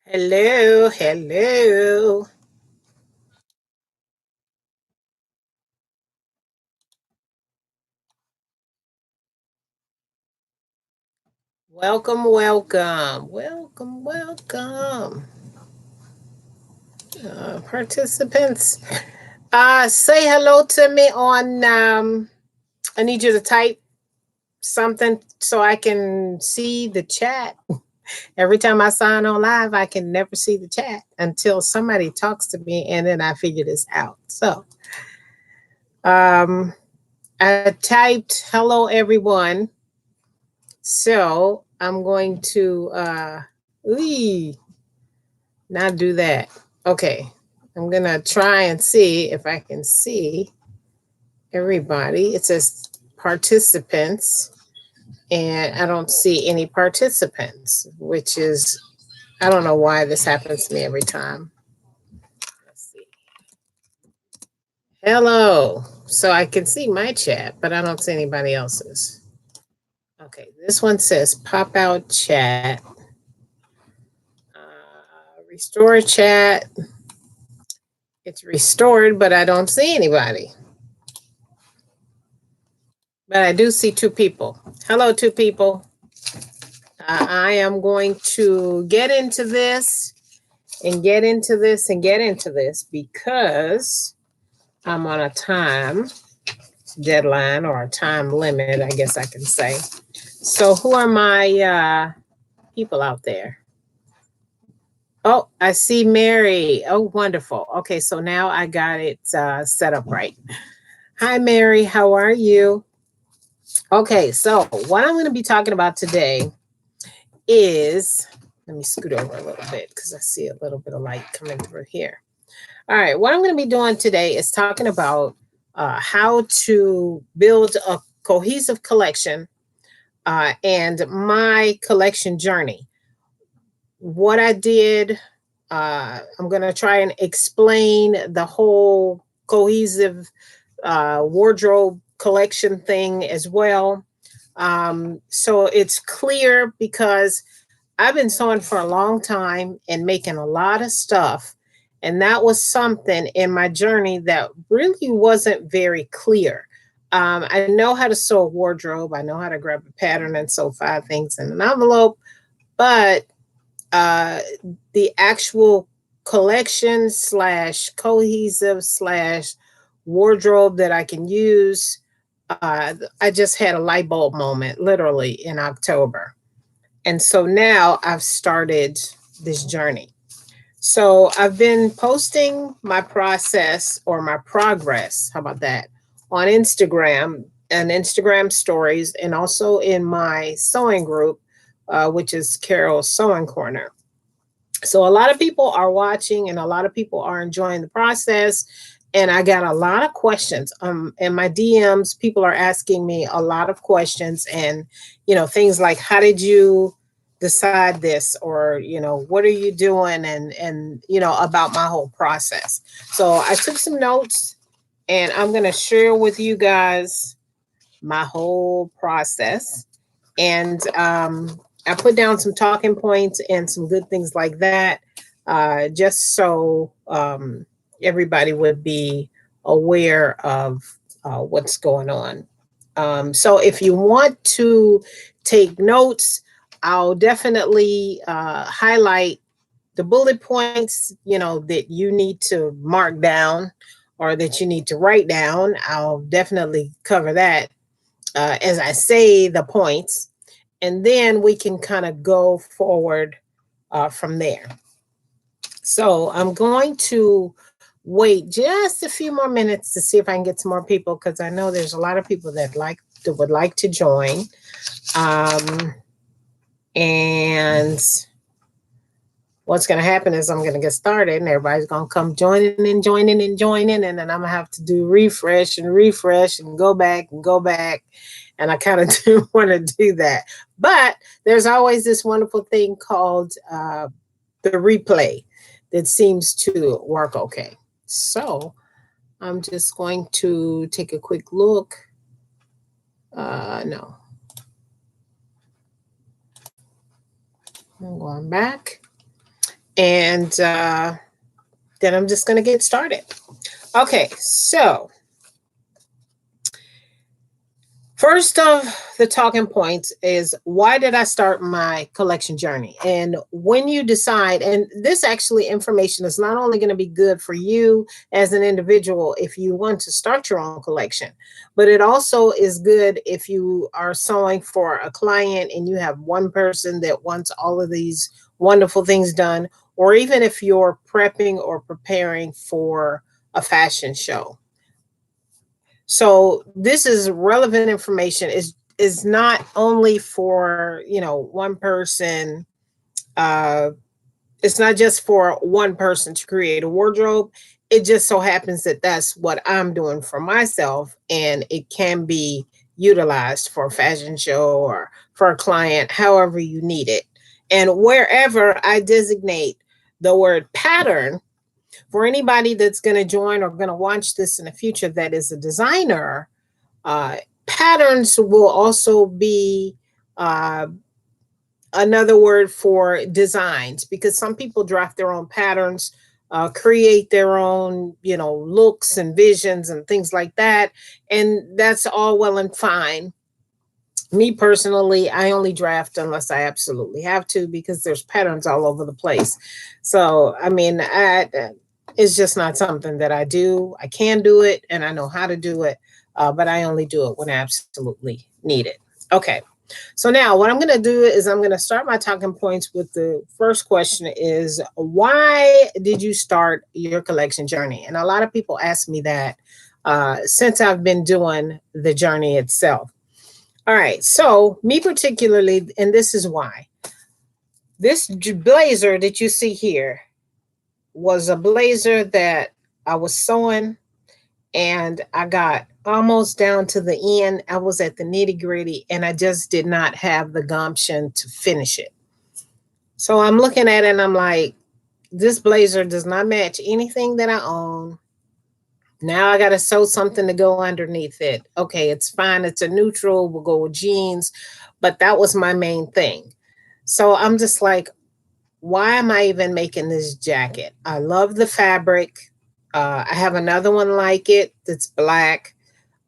Hello, hello. Welcome, welcome, welcome, welcome. Participants, say hello to me on. I need you to type something so I can see the chat. Every time I sign on live, I can never see the chat until somebody talks to me, and then I figure this out. So, um, I typed hello, everyone. So I'm going to ooh, not do that. Okay. I'm gonna try and see if I can see everybody. It says participants, and I don't see any participants, which is I don't know why this happens to me every time. Let's see. Hello. So I can see my chat, but I don't see anybody else's. Okay, this one says pop out chat. Restore chat. It's restored, but I don't see anybody. But I do see two people. Hello, two people. I am going to get into this and get into this and get into this because I'm on a time deadline or a time limit, I guess I can say. So, who are my people out there? Oh, I see Mary. Oh, wonderful. Okay, so now I got it set up right. Hi, Mary. How are you? Okay, so what I'm going to be talking about today is let me scoot over a little bit because I see a little bit of light coming through here. All right, what I'm going to be doing today is talking about how to build a cohesive collection and my collection journey. What I did, I'm going to try and explain the whole cohesive wardrobe collection thing as well. So it's clear because I've been sewing for a long time and making a lot of stuff. And that was something in my journey that really wasn't very clear. I know how to sew a wardrobe, I know how to grab a pattern and sew five things in an envelope, but uh, the actual collection slash cohesive slash wardrobe that I can use, I just had a light bulb moment literally in October. And so now I've started this journey. So I've been posting my process or my progress, how about that, on Instagram and Instagram stories, and also in my sewing group, which is Carol's Sewing Corner. So a lot of people are watching and a lot of people are enjoying the process. And I got a lot of questions. In my DMs, people are asking me a lot of questions and, things like, how did you decide this? Or, what are you doing? And, about my whole process. So I took some notes and I'm going to share with you guys my whole process. And I put down some talking points and some good things like that, just so everybody would be aware of what's going on. So if you want to take notes, I'll definitely highlight the bullet points, that you need to mark down or that you need to write down. I'll definitely cover that as I say the points, and then we can kind of go forward from there. So I'm going to wait just a few more minutes to see if I can get some more people because I know there's a lot of people that would like to join. And what's going to happen is I'm going to get started and everybody's going to come joining and joining and joining. And then I'm going to have to do refresh and go back and go back. And I kind of do want to do that. But there's always this wonderful thing called the replay that seems to work okay. So I'm just going to take a quick look. No. I'm going back. And then I'm just going to get started. Okay, so first of the talking points is, why did I start my collection journey? And when you decide, and this actually information is not only going to be good for you as an individual if you want to start your own collection, but it also is good if you are sewing for a client and you have one person that wants all of these wonderful things done, or even if you're prepping or preparing for a fashion show. So this is relevant information, is not only for, one person. uh it's not just for one person to create a wardrobe. It just so happens that that's what I'm doing for myself, and it can be utilized for a fashion show or for a client, however you need it. And wherever I designate the word pattern, for anybody that's going to join or going to watch this in the future that is a designer, uh, patterns will also be uh, another word for designs, because some people draft their own patterns, create their own, looks and visions and things like that. And that's all well and fine. Me personally, I only draft unless I absolutely have to, because there's patterns all over the place. So, I mean, it's just not something that I do. I can do it and I know how to do it, but I only do it when I absolutely need it. Okay. So now what I'm going to do is I'm going to start my talking points with the first question is, why did you start your collection journey? And a lot of people ask me that since I've been doing the journey itself. All right. So, me particularly, and this is why. This blazer that you see here was a blazer that I was sewing, and I got almost down to the end. I was at the nitty gritty and I just did not have the gumption to finish it. So, I'm looking at it and I'm like, this blazer does not match anything that I own. Now I got to sew something to go underneath it. Okay, it's fine. It's a neutral. We'll go with jeans. But that was my main thing. So I'm just like, why am I even making this jacket? I love the fabric. I have another one like it that's black.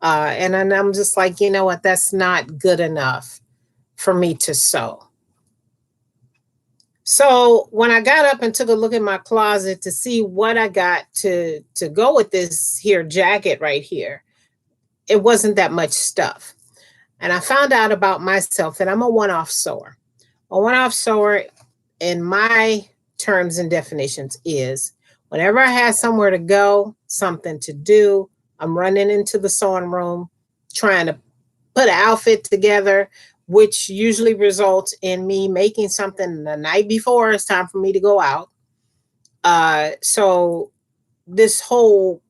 And then I'm just like, you know what? That's not good enough for me to sew. So when I got up and took a look at my closet to see what I got to go with this here jacket right here, it wasn't that much stuff. And I found out about myself that I'm a one-off sewer. A one-off sewer, in my terms and definitions, is whenever I have somewhere to go, something to do, I'm running into the sewing room, trying to put an outfit together, which usually results in me making something the night before it's time for me to go out. So this whole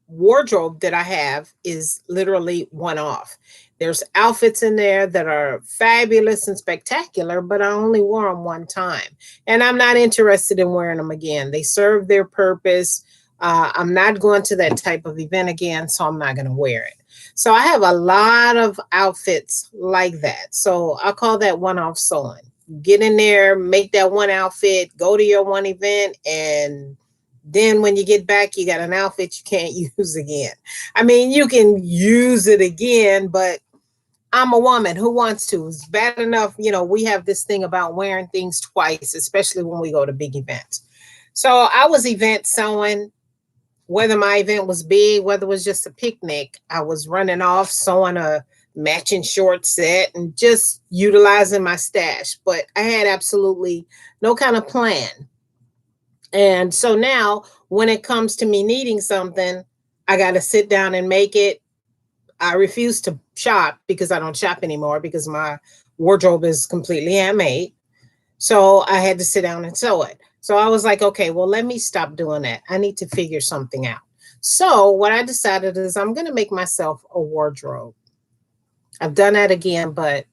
wardrobe that I have is literally one off. There's outfits in there that are fabulous and spectacular, but I only wore them one time. And I'm not interested in wearing them again. They serve their purpose. I'm not going to that type of event again, so I'm not going to wear it. So I have a lot of outfits like that. So I call that one off sewing. Get in there, make that one outfit, go to your one event, and then when you get back, you got an outfit you can't use again. I mean, you can use it again, but I'm a woman who wants to. It's bad enough, we have this thing about wearing things twice, especially when we go to big events. So I was event sewing, whether my event was big, whether it was just a picnic, I was running off sewing a matching short set and just utilizing my stash. But I had absolutely no kind of plan. And so now when it comes to me needing something, I got to sit down and make it. I refuse to shop because I don't shop anymore because my wardrobe is completely handmade. So I had to sit down and sew it. So I was like, okay, well, let me stop doing that. I need to figure something out. So what I decided is I'm going to make myself a wardrobe. I've done that again, but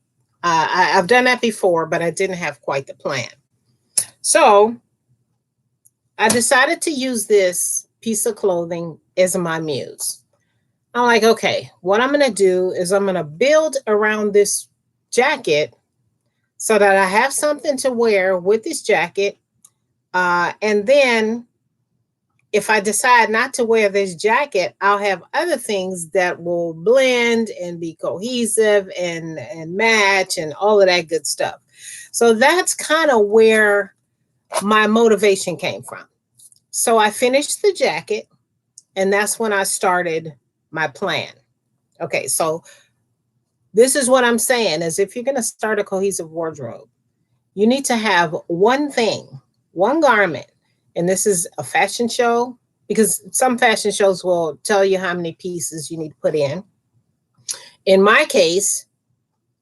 I've done that before, but I didn't have quite the plan. So I decided to use this piece of clothing as my muse. I'm like, okay, what I'm going to do is I'm going to build around this jacket so that I have something to wear with this jacket. And then if I decide not to wear this jacket, I'll have other things that will blend and be cohesive and match and all of that good stuff. So that's kind of where my motivation came from. So I finished the jacket, and that's when I started my plan. Okay, so this is what I'm saying is if you're going to start a cohesive wardrobe, you need to have one thing, one garment, and this is a fashion show because some fashion shows will tell you how many pieces you need to put in. In my case,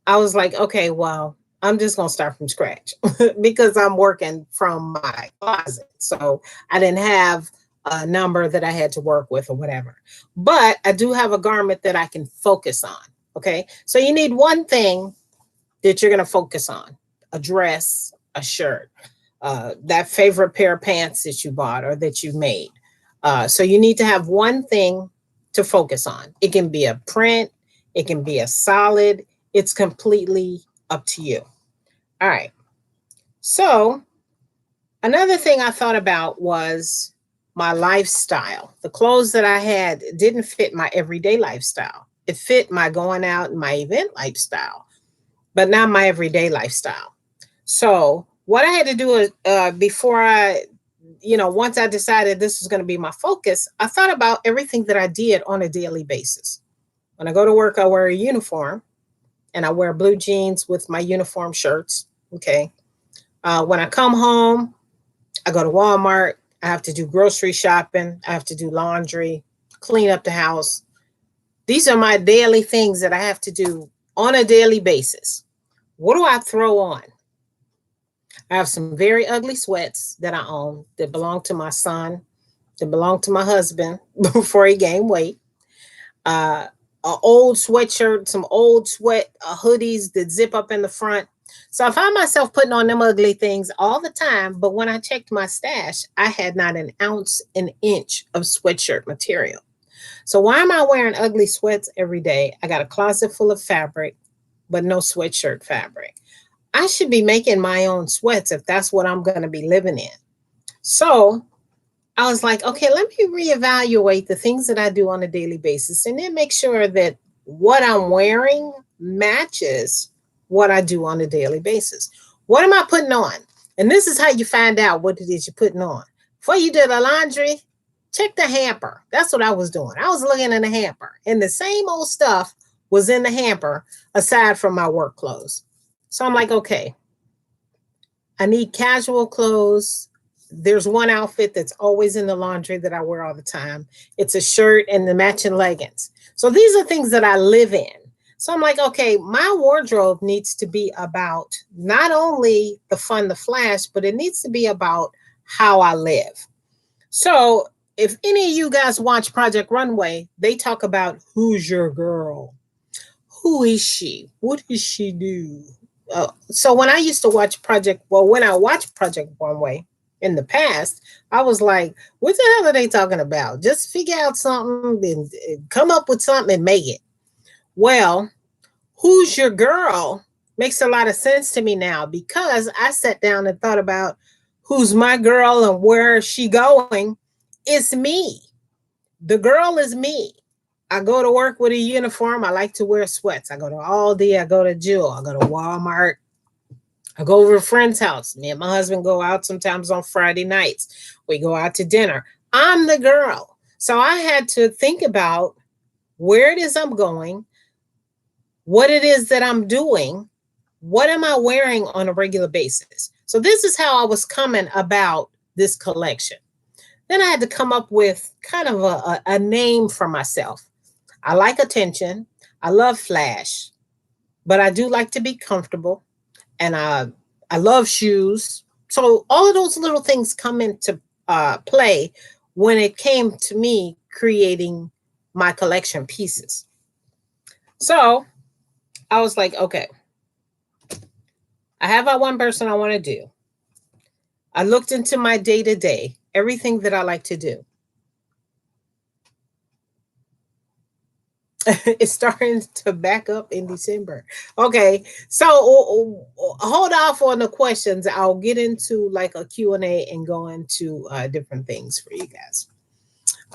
I was like, okay, well, I'm just going to start from scratch because I'm working from my closet. So I didn't have a number that I had to work with or whatever. But I do have a garment that I can focus on. Okay. So you need one thing that you're going to focus on: a dress, a shirt, that favorite pair of pants that you bought or that you made. So you need to have one thing to focus on. It can be a print, it can be a solid, it's completely up to you. All right. So another thing I thought about was my lifestyle. The clothes that I had didn't fit my everyday lifestyle. It fit my going out and my event lifestyle, but not my everyday lifestyle. So what I had to do is before I, once I decided this was going to be my focus, I thought about everything that I did on a daily basis. When I go to work, I wear a uniform and I wear blue jeans with my uniform shirts. Okay. When I come home, I go to Walmart. I have to do grocery shopping. I have to do laundry, clean up the house. These are my daily things that I have to do on a daily basis. What do I throw on? I have some very ugly sweats that I own that belong to my son, that belong to my husband before he gained weight. An old sweatshirt, some old sweat hoodies that zip up in the front. So I found myself putting on them ugly things all the time. But when I checked my stash, I had not an ounce, an inch of sweatshirt material. So why am I wearing ugly sweats every day? I got a closet full of fabric, but no sweatshirt fabric. I should be making my own sweats if that's what I'm going to be living in. So I was like, okay, let me reevaluate the things that I do on a daily basis and then make sure that what I'm wearing matches what I do on a daily basis. What am I putting on? And this is how you find out what it is you're putting on. Before you do the laundry, check the hamper. That's what I was doing. I was looking in the hamper, and the same old stuff was in the hamper aside from my work clothes. So I'm like, okay, I need casual clothes. There's one outfit that's always in the laundry that I wear all the time. It's a shirt and the matching leggings. So these are things that I live in. So I'm like, okay, my wardrobe needs to be about not only the fun, the flash, but it needs to be about how I live. So if any of you guys watch Project Runway, they talk about who's your girl? Who is she? What does she do? So when I used to watch when I watched Project Runway in the past, I was like, what the hell are they talking about? Just figure out something and come up with something and make it. Well, who's your girl makes a lot of sense to me now because I sat down and thought about who's my girl and where is she going. It's me. The girl is me. I go to work with a uniform. I like to wear sweats. I go to Aldi. I go to Jewel. I go to Walmart. I go over to a friend's house. Me and my husband go out sometimes on Friday nights. We go out to dinner. I'm the girl. So I had to think about where it is I'm going, what it is that I'm doing, what am I wearing on a regular basis. So this is how I was coming about this collection. Then I had to come up with kind of a name for myself. I like attention. I love flash, but I do like to be comfortable. And I love shoes. So all of those little things come into play when it came to me creating my collection pieces. So I was like, okay, I have my one person I want to do. I looked into my day-to-day, everything that I like to do. It's starting to back up in December. Okay, so hold off on the questions. I'll get into like a Q&A and go into different things for you guys.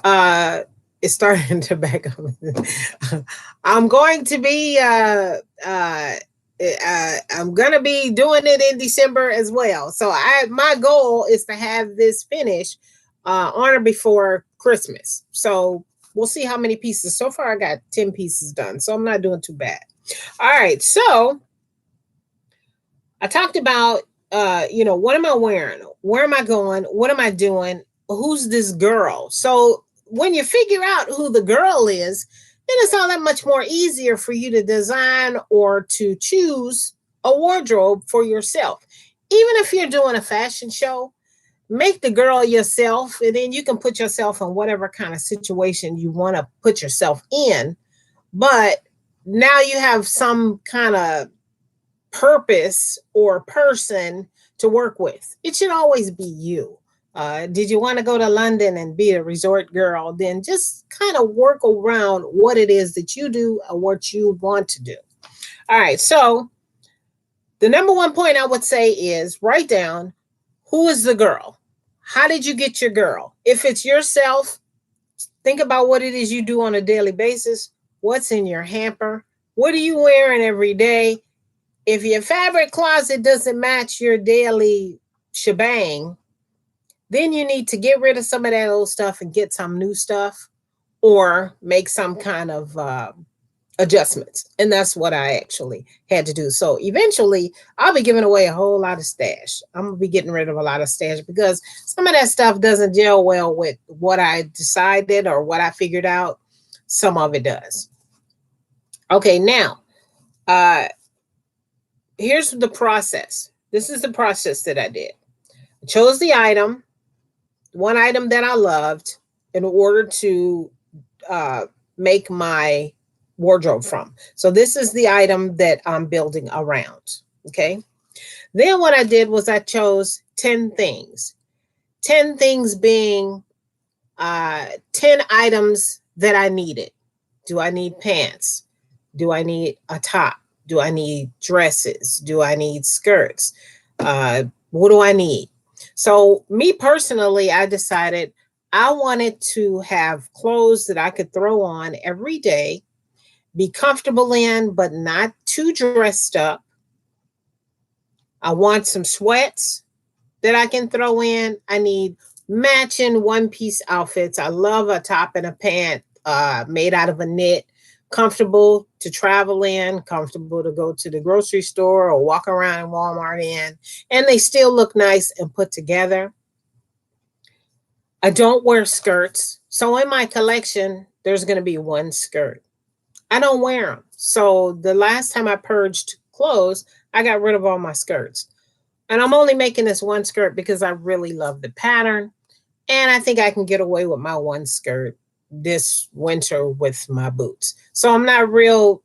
Uh, it's starting to back up. I'm going to be I'm gonna be doing it in December as well. So my goal is to have this finished on or before Christmas. So we'll see how many pieces. So far, I got 10 pieces done, so I'm not doing too bad. All right, so I talked about what am I wearing? Where am I going? What am I doing? Who's this girl? So when you figure out who the girl is, then it's all that much more easier for you to design or to choose a wardrobe for yourself. Even if you're doing a fashion show, make the girl yourself, and then you can put yourself in whatever kind of situation you want to put yourself in. But now you have some kind of purpose or person to work with. It should always be you. Did you want to go to London and be a resort girl? Then just kind of work around what it is that you do or what you want to do. All right. So the number one point I would say is write down, who is the girl? How did you get your girl? If it's yourself, think about what it is you do on a daily basis. What's in your hamper? What are you wearing every day? If your fabric closet doesn't match your daily shebang, then you need to get rid of some of that old stuff and get some new stuff or make some kind of adjustments. And that's what I actually had to do. So eventually, I'll be giving away a whole lot of stash. I'm going to be getting rid of a lot of stash because some of that stuff doesn't gel well with what I decided or what I figured out. Some of it does. Okay, now, here's the process. This is the process that I did. I chose the item, one item that I loved, in order to make my wardrobe from. So this is the item that I'm building around. Okay. Then what I did was I chose 10 things. 10 things being 10 items that I needed. Do I need pants? Do I need a top? Do I need dresses? Do I need skirts? What do I need? So me personally, I decided I wanted to have clothes that I could throw on every day, be comfortable in, but not too dressed up. I want some sweats that I can throw in. I need matching one-piece outfits. I love a top and a pant made out of a knit, comfortable to travel in, comfortable to go to the grocery store or walk around in Walmart in, and they still look nice and put together. I don't wear skirts. So in my collection, there's going to be one skirt. I don't wear them. So the last time I purged clothes, I got rid of all my skirts. And I'm only making this one skirt because I really love the pattern. And I think I can get away with my one skirt this winter with my boots. So I'm not real,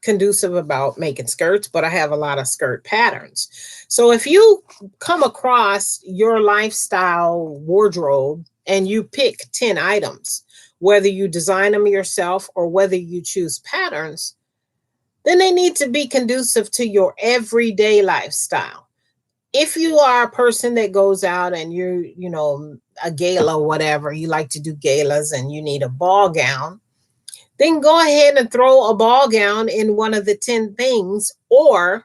conducive about making skirts, but I have a lot of skirt patterns. So if you come across your lifestyle wardrobe and you pick 10 items, whether you design them yourself or whether you choose patterns, then they need to be conducive to your everyday lifestyle. If you are a person that goes out and you're, a gala or whatever, you like to do galas and you need a ball gown, then go ahead and throw a ball gown in one of the 10 things or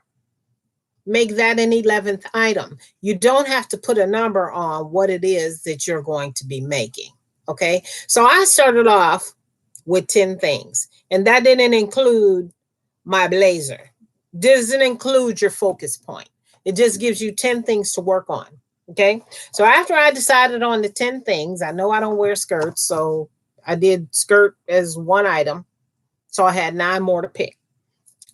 make that an 11th item. You don't have to put a number on what it is that you're going to be making. Okay. So I started off with 10 things, and that didn't include my blazer. Doesn't include your focus point. It just gives you 10 things to work on. Okay. So after I decided on the 10 things, I know I don't wear skirts. So I did skirt as one item. So I had 9 more to pick.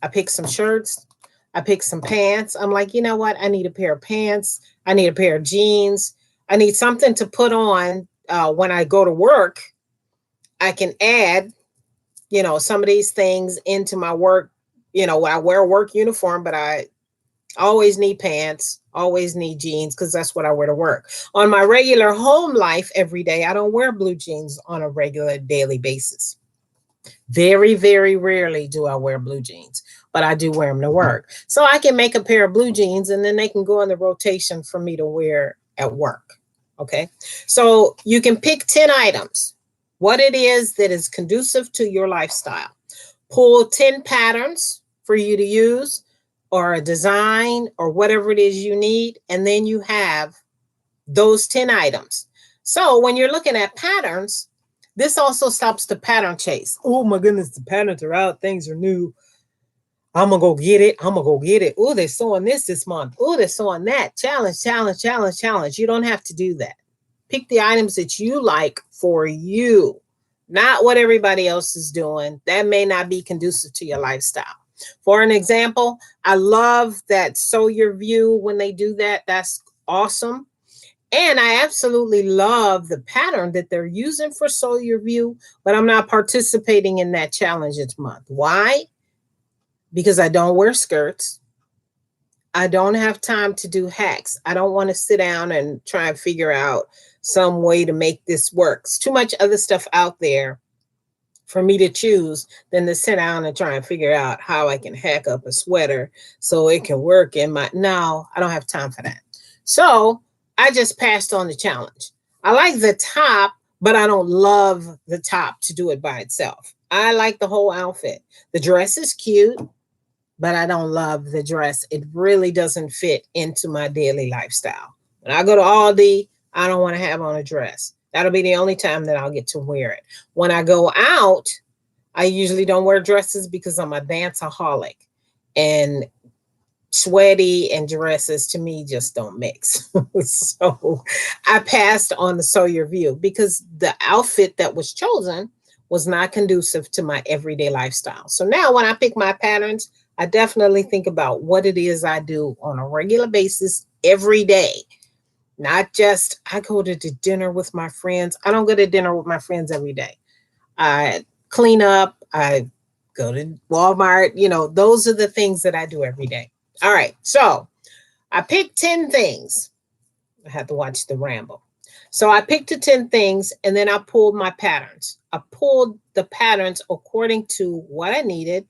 I picked some shirts. I picked some pants. I'm like, you know what? I need a pair of pants. I need a pair of jeans. I need something to put on when I go to work. I can add, some of these things into my work. I wear a work uniform, but I always need pants, always need jeans because that's what I wear to work. On my regular home life every day, I don't wear blue jeans on a regular daily basis. Very, very rarely do I wear blue jeans, but I do wear them to work. So I can make a pair of blue jeans and then they can go in the rotation for me to wear at work. Okay. So you can pick 10 items, what it is that is conducive to your lifestyle. Pull 10 patterns for you to use or a design or whatever it is you need. And then you have those 10 items. So when you're looking at patterns, this also stops the pattern chase. Oh my goodness, the patterns are out. Things are new. I'm going to go get it. I'm going to go get it. Oh, they're sewing this month. Oh, they're sewing that. Challenge, challenge, challenge, challenge. You don't have to do that. Pick the items that you like for you, not what everybody else is doing. That may not be conducive to your lifestyle. For an example, I love that Sew Your View when they do that. That's awesome. And I absolutely love the pattern that they're using for Sew Your View, but I'm not participating in that challenge this month. Why? Because I don't wear skirts. I don't have time to do hacks. I don't want to sit down and try and figure out some way to make this work. It's too much other stuff out there for me to choose than to sit down and try and figure out how I can hack up a sweater so it can work in my, no, I don't have time for that. So I just passed on the challenge. I like the top, but I don't love the top to do it by itself. I like the whole outfit. The dress is cute, but I don't love the dress. It really doesn't fit into my daily lifestyle. When I go to Aldi, I don't want to have on a dress. That'll be the only time that I'll get to wear it. When I go out, I usually don't wear dresses because I'm a danceaholic. And sweaty and dresses to me just don't mix. So I passed on the Sew Your View because the outfit that was chosen was not conducive to my everyday lifestyle. So now when I pick my patterns, I definitely think about what it is I do on a regular basis every day. Not just I go to dinner with my friends. I don't go to dinner with my friends every day. I clean up, I go to Walmart, those are the things that I do every day. All right, so I picked 10 things. I had to watch the ramble. So I picked the 10 things and then I pulled my patterns. I pulled the patterns according to what I needed,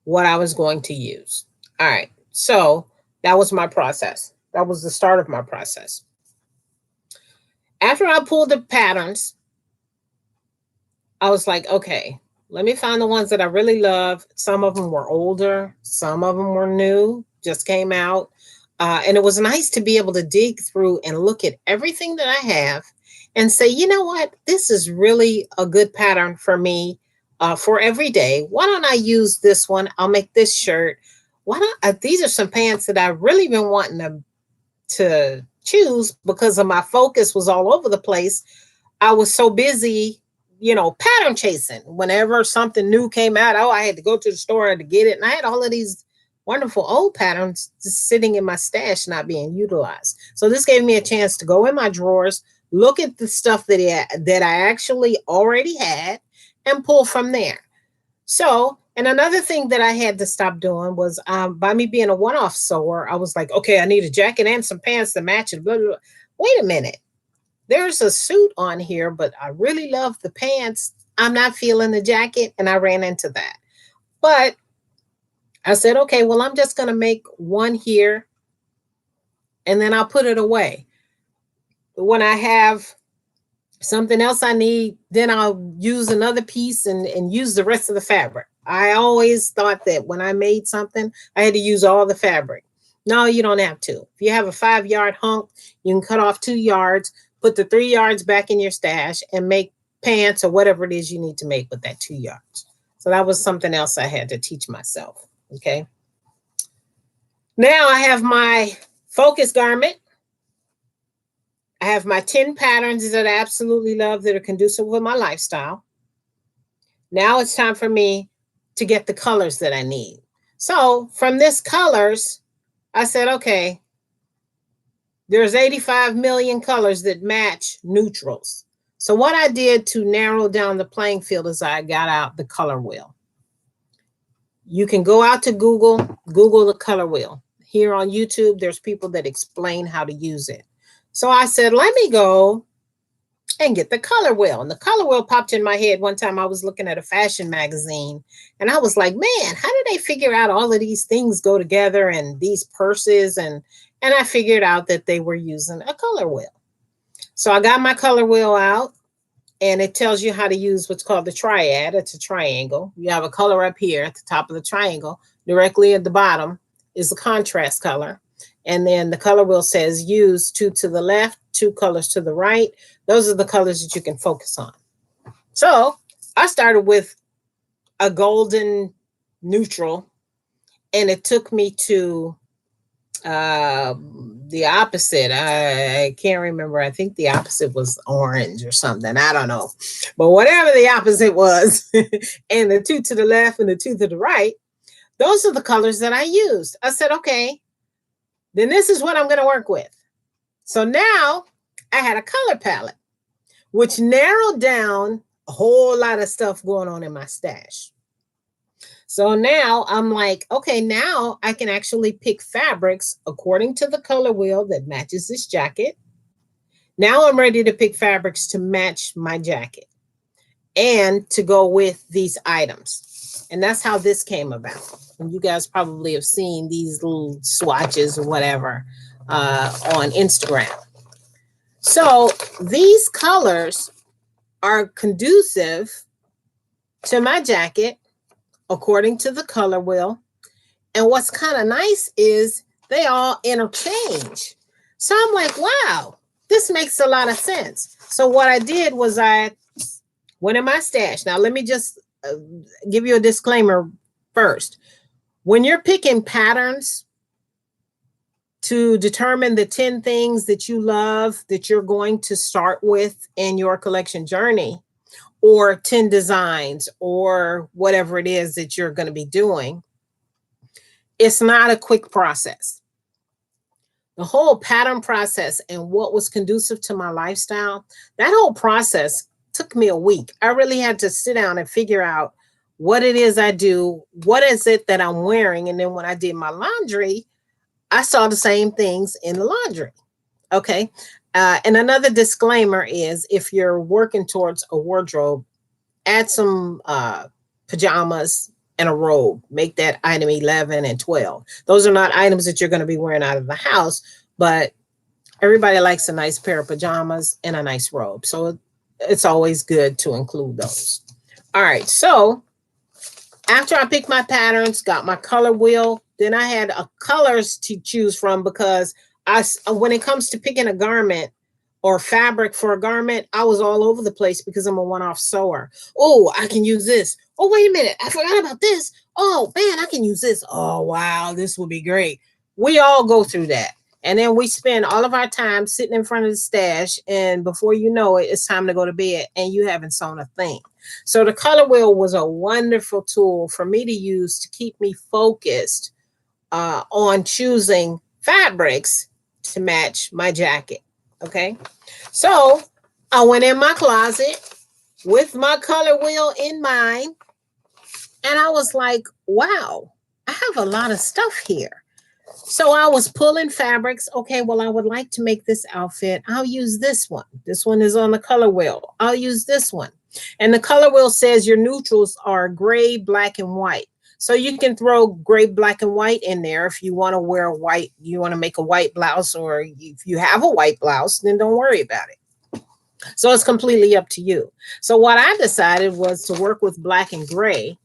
what I was going to use. All right, so that was my process. That was the start of my process. After I pulled the patterns, I was like, okay, let me find the ones that I really love. Some of them were older. Some of them were new, just came out. And it was nice to be able to dig through and look at everything that I have and say, you know what, this is really a good pattern for me for every day. Why don't I use this one? I'll make this shirt. Why don't these are some pants that I've really been wanting to choose because of my focus was all over the place. I was so busy, pattern chasing. Whenever something new came out, I had to go to the store to get it. And I had all of these wonderful old patterns just sitting in my stash, not being utilized. So this gave me a chance to go in my drawers, look at the stuff that I actually already had and pull from there. So, and another thing that I had to stop doing was by me being a one-off sewer, I was like, okay, I need a jacket and some pants to match it. Blah, blah, blah. Wait a minute. There's a suit on here, but I really love the pants. I'm not feeling the jacket. And I ran into that. But I said, okay, well, I'm just going to make one here and then I'll put it away. When I have something else I need, then I'll use another piece and use the rest of the fabric. I always thought that when I made something, I had to use all the fabric. No, you don't have to. If you have a 5-yard hunk, you can cut off 2 yards, put the 3 yards back in your stash and make pants or whatever it is you need to make with that 2 yards. So that was something else I had to teach myself. Okay. Now I have my focus garment. I have my 10 patterns that I absolutely love that are conducive with my lifestyle. Now it's time for me to get the colors that I need. So from this colors, I said, okay, there's 85 million colors that match neutrals. So what I did to narrow down the playing field is I got out the color wheel. You can go out to Google the color wheel. Here on YouTube, there's people that explain how to use it. So I said, let me go and get the color wheel. And the color wheel popped in my head one time. I was looking at a fashion magazine and I was like, man, how did they figure out all of these things go together and these purses? And I figured out that they were using a color wheel. So I got my color wheel out and it tells you how to use what's called the triad. It's a triangle. You have a color up here at the top of the triangle. Directly at the bottom is the contrast color. And then the color wheel says use 2 to the left, 2 colors to the right. Those are the colors that you can focus on. So I started with a golden neutral, and it took me to the opposite. I can't remember. I think the opposite was orange or something. I don't know. But whatever the opposite was, and the 2 to the left and the 2 to the right, those are the colors that I used. I said, okay, then this is what I'm going to work with. So now I had a color palette, which narrowed down a whole lot of stuff going on in my stash. So now I'm like, okay, now I can actually pick fabrics according to the color wheel that matches this jacket. Now I'm ready to pick fabrics to match my jacket and to go with these items. And that's how this came about. And you guys probably have seen these little swatches or whatever on Instagram. So these colors are conducive to my jacket according to the color wheel. And what's kind of nice is they all interchange. So I'm like, wow, this makes a lot of sense. So what I did was I went in my stash. Now, let me just give you a disclaimer first. When you're picking patterns to determine the 10 things that you love that you're going to start with in your collection journey, or 10 designs, or whatever it is that you're going to be doing, it's not a quick process. The whole pattern process and what was conducive to my lifestyle, that whole process took me a week. I really had to sit down and figure out what it is I do, what is it that I'm wearing. And then when I did my laundry, I saw the same things in the laundry. Okay. And another disclaimer is if you're working towards a wardrobe, add some pajamas and a robe. Make that item 11 and 12. Those are not items that you're going to be wearing out of the house, but everybody likes a nice pair of pajamas and a nice robe. So it's always good to include those. All right. So after I picked my patterns, got my color wheel, then I had colors to choose from because when it comes to picking a garment or fabric for a garment, I was all over the place because I'm a one-off sewer. Oh, I can use this. Oh, wait a minute. I forgot about this. Oh, man, I can use this. Oh, wow, this would be great. We all go through that. And then we spend all of our time sitting in front of the stash. And before you know it, it's time to go to bed and you haven't sewn a thing. So the color wheel was a wonderful tool for me to use to keep me focused on choosing fabrics to match my jacket. Okay. So I went in my closet with my color wheel in mind. And I was like, wow, I have a lot of stuff here. So I was pulling fabrics. Okay, well, I would like to make this outfit. I'll use this one. This one is on the color wheel. I'll use this one. And the color wheel says your neutrals are gray, black, and white. So you can throw gray, black, and white in there if you want to wear white, you want to make a white blouse, or if you have a white blouse, then don't worry about it. So it's completely up to you. So what I decided was to work with black and gray.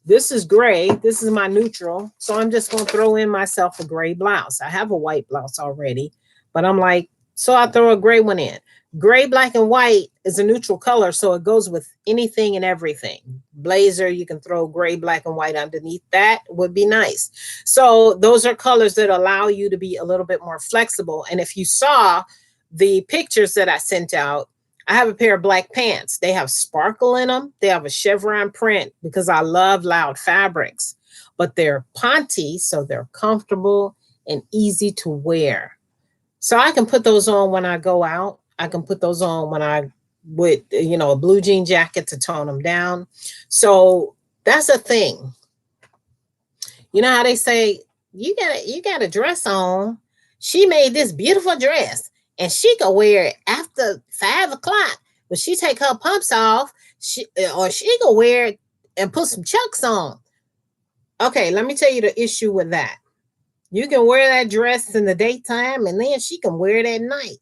This is gray. This is my neutral. So I'm just going to throw in myself a gray blouse. I have a white blouse already, but I'm like, so I throw a gray one in. Gray, black, and white is a neutral color, so it goes with anything and everything. Blazer, you can throw gray, black, and white underneath. That would be nice. So those are colors that allow you to be a little bit more flexible. And if you saw the pictures that I sent out, I have a pair of black pants. They have sparkle in them. They have a chevron print because I love loud fabrics, but they're ponte, so they're comfortable and easy to wear. So I can put those on when I go out. I can put those on when I with, you know, a blue jean jacket to tone them down. So that's a thing. You know how they say, you got a dress on. She made this beautiful dress and she could wear it after 5 o'clock. But she take her pumps off, she could wear it and put some chucks on. Okay, let me tell you the issue with that. You can wear that dress in the daytime and then she can wear it at night.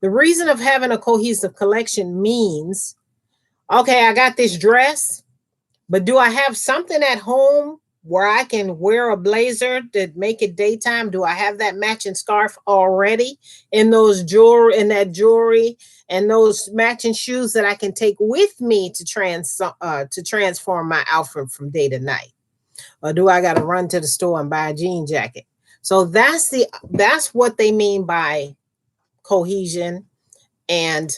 The reason of having a cohesive collection means, okay, I got this dress, but do I have something at home where I can wear a blazer to make it daytime? Do I have that matching scarf already in that jewelry and those matching shoes that I can take with me to transform my outfit from day to night? Or do I got to run to the store and buy a jean jacket? So that's what they mean by cohesion. And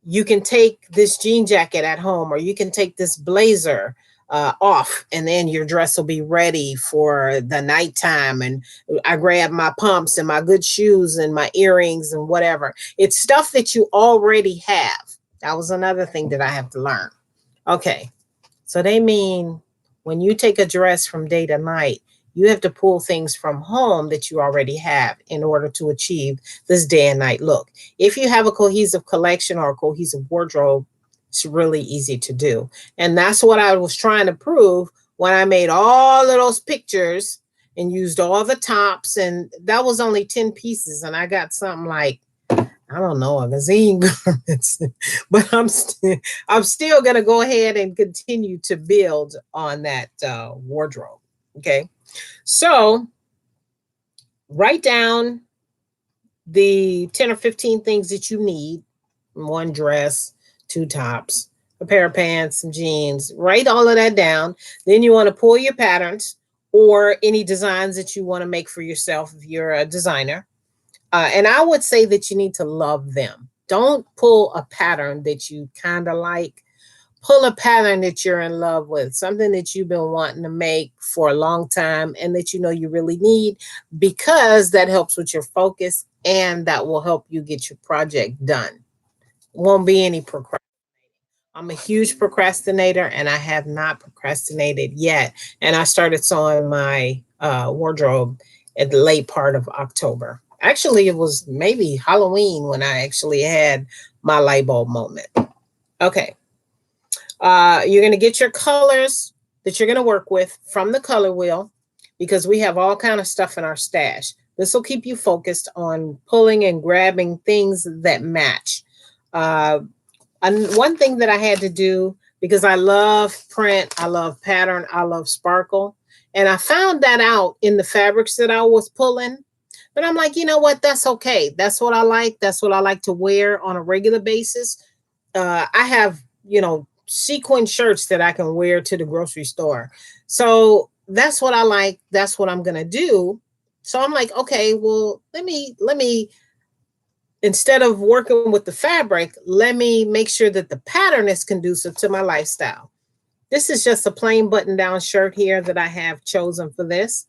you can take this jean jacket at home, or you can take this blazer off, and then your dress will be ready for the nighttime. And I grab my pumps and my good shoes and my earrings and whatever. It's stuff that you already have. That was another thing that I have to learn. Okay, so they mean when you take a dress from day to night, you have to pull things from home that you already have in order to achieve this day and night look. If you have a cohesive collection or a cohesive wardrobe, it's really easy to do. And that's what I was trying to prove when I made all of those pictures and used all the tops. And that was only 10 pieces. And I got something like, I don't know, a gazine garments. But I'm still going to go ahead and continue to build on that wardrobe. Okay. So write down the 10 or 15 things that you need: one dress, 2 tops, a pair of pants, some jeans. Write all of that down. Then you want to pull your patterns or any designs that you want to make for yourself if you're a designer. And I would say that you need to love them. Don't pull a pattern that you kind of like. Pull a pattern that you're in love with, something that you've been wanting to make for a long time and that you know you really need, because that helps with your focus and that will help you get your project done. Won't be any procrastination. I'm a huge procrastinator and I have not procrastinated yet. And I started sewing my wardrobe at the late part of October. Actually, it was maybe Halloween when I actually had my light bulb moment. Okay. You're going to get your colors that you're going to work with from the color wheel, because we have all kind of stuff in our stash. This will keep you focused on pulling and grabbing things that match. And one thing that I had to do, because I love print, I love pattern, I love sparkle, and I found that out in the fabrics that I was pulling. But I'm like, you know what? That's okay. That's what I like. That's what I like to wear on a regular basis. I have, sequin shirts that I can wear to the grocery store. So that's what I like. That's what I'm going to do. So I'm like, okay, well, let me, instead of working with the fabric, let me make sure that the pattern is conducive to my lifestyle. This is just a plain button down shirt here that I have chosen for this.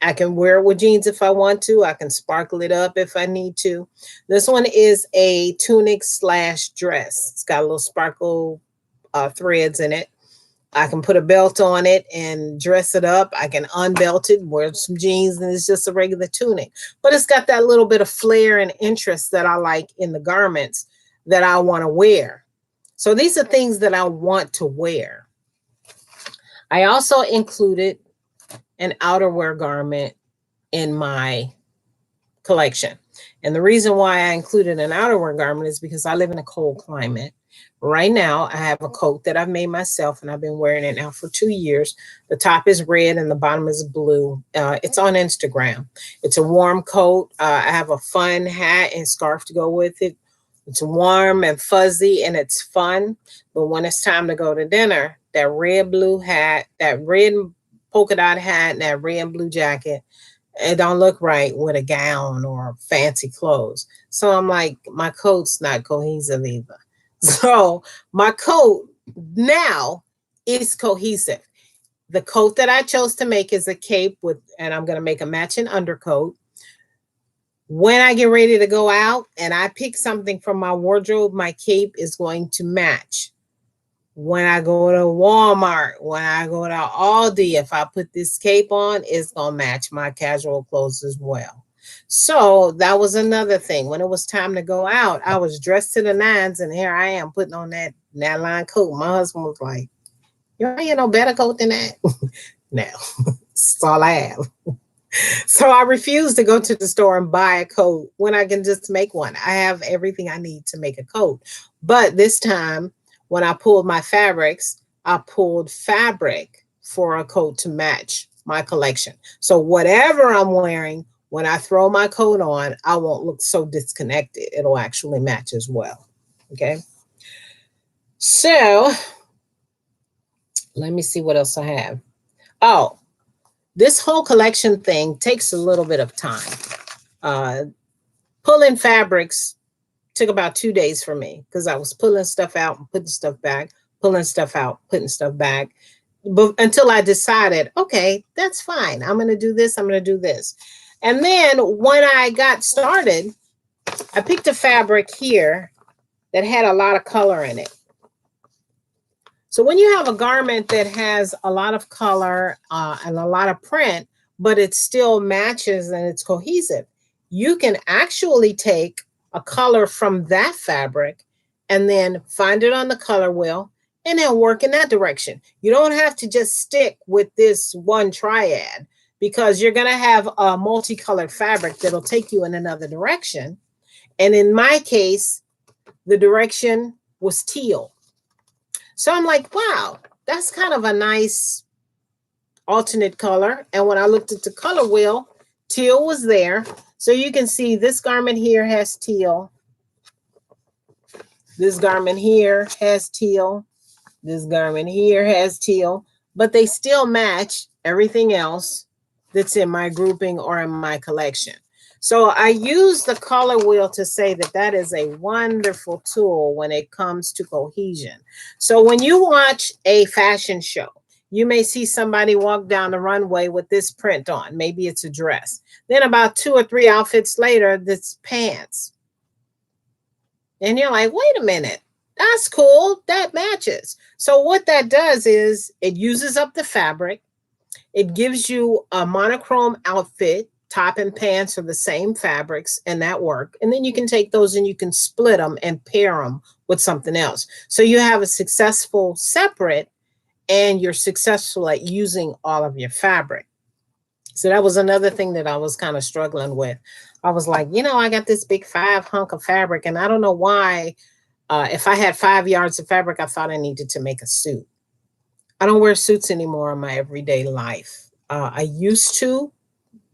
I can wear it with jeans if I want to. I can sparkle it up if I need to. This one is a tunic / dress. It's got a little sparkle threads in it. I can put a belt on it and dress it up. I can unbelt it, wear some jeans, and it's just a regular tunic. But it's got that little bit of flair and interest that I like in the garments that I want to wear. So these are things that I want to wear. I also included an outerwear garment in my collection. And the reason why I included an outerwear garment is because I live in a cold climate. Right now, I have a coat that I've made myself, and I've been wearing it now for 2 years. The top is red and the bottom is blue. It's on Instagram. It's a warm coat. I have a fun hat and scarf to go with it. It's warm and fuzzy and it's fun. But when it's time to go to dinner, that red blue hat, that red polka dot hat, and that red and blue jacket, it don't look right with a gown or fancy clothes. So I'm like, my coat's not cohesive either. So my coat now is cohesive. The coat that I chose to make is a cape and I'm going to make a matching undercoat. When I get ready to go out and I pick something from my wardrobe, my cape is going to match. When I go to Walmart, when I go to Aldi, if I put this cape on, it's going to match my casual clothes as well. So that was another thing. When it was time to go out, I was dressed to the nines, and here I am putting on that line coat. My husband was like, "You ain't no better coat than that." Now, that's all I have. So I refuse to go to the store and buy a coat when I can just make one. I have everything I need to make a coat. But this time, when I pulled my fabrics, I pulled fabric for a coat to match my collection. So whatever I'm wearing, when I throw my coat on, I won't look so disconnected. It'll actually match as well. Okay. So let me see what else I have. Oh, this whole collection thing takes a little bit of time. Uh, Pulling fabrics took about 2 days for me because I was pulling stuff out and putting stuff back, pulling stuff out, putting stuff back. But until I decided, okay, that's fine. I'm going to do this. I'm going to do this. And then when I got started, I picked a fabric here that had a lot of color in it. So when you have a garment that has a lot of color and a lot of print, but it still matches and it's cohesive, you can actually take a color from that fabric and then find it on the color wheel and then work in that direction. You don't have to just stick with this one triad because you're going to have a multicolored fabric that'll take you in another direction. And in my case, the direction was teal. So I'm like, wow, that's kind of a nice alternate color. And when I looked at the color wheel, teal was there. So you can see this garment here has teal. This garment here has teal. This garment here has teal, but they still match everything else that's in my grouping or in my collection. So I use the color wheel to say that that is a wonderful tool when it comes to cohesion. So when you watch a fashion show, you may see somebody walk down the runway with this print on. Maybe it's a dress. Then about 2 or 3 outfits later, this pants. And you're like, wait a minute, that's cool. That matches. So what that does is it uses up the fabric. It gives you a monochrome outfit. Top and pants are the same fabrics and that work. And then you can take those and you can split them and pair them with something else. So you have a successful separate and you're successful at using all of your fabric. So that was another thing that I was kind of struggling with. I was like, I got this big 5 hunk of fabric and I don't know why. If I had 5 yards of fabric, I thought I needed to make a suit. I don't wear suits anymore in my everyday life. I used to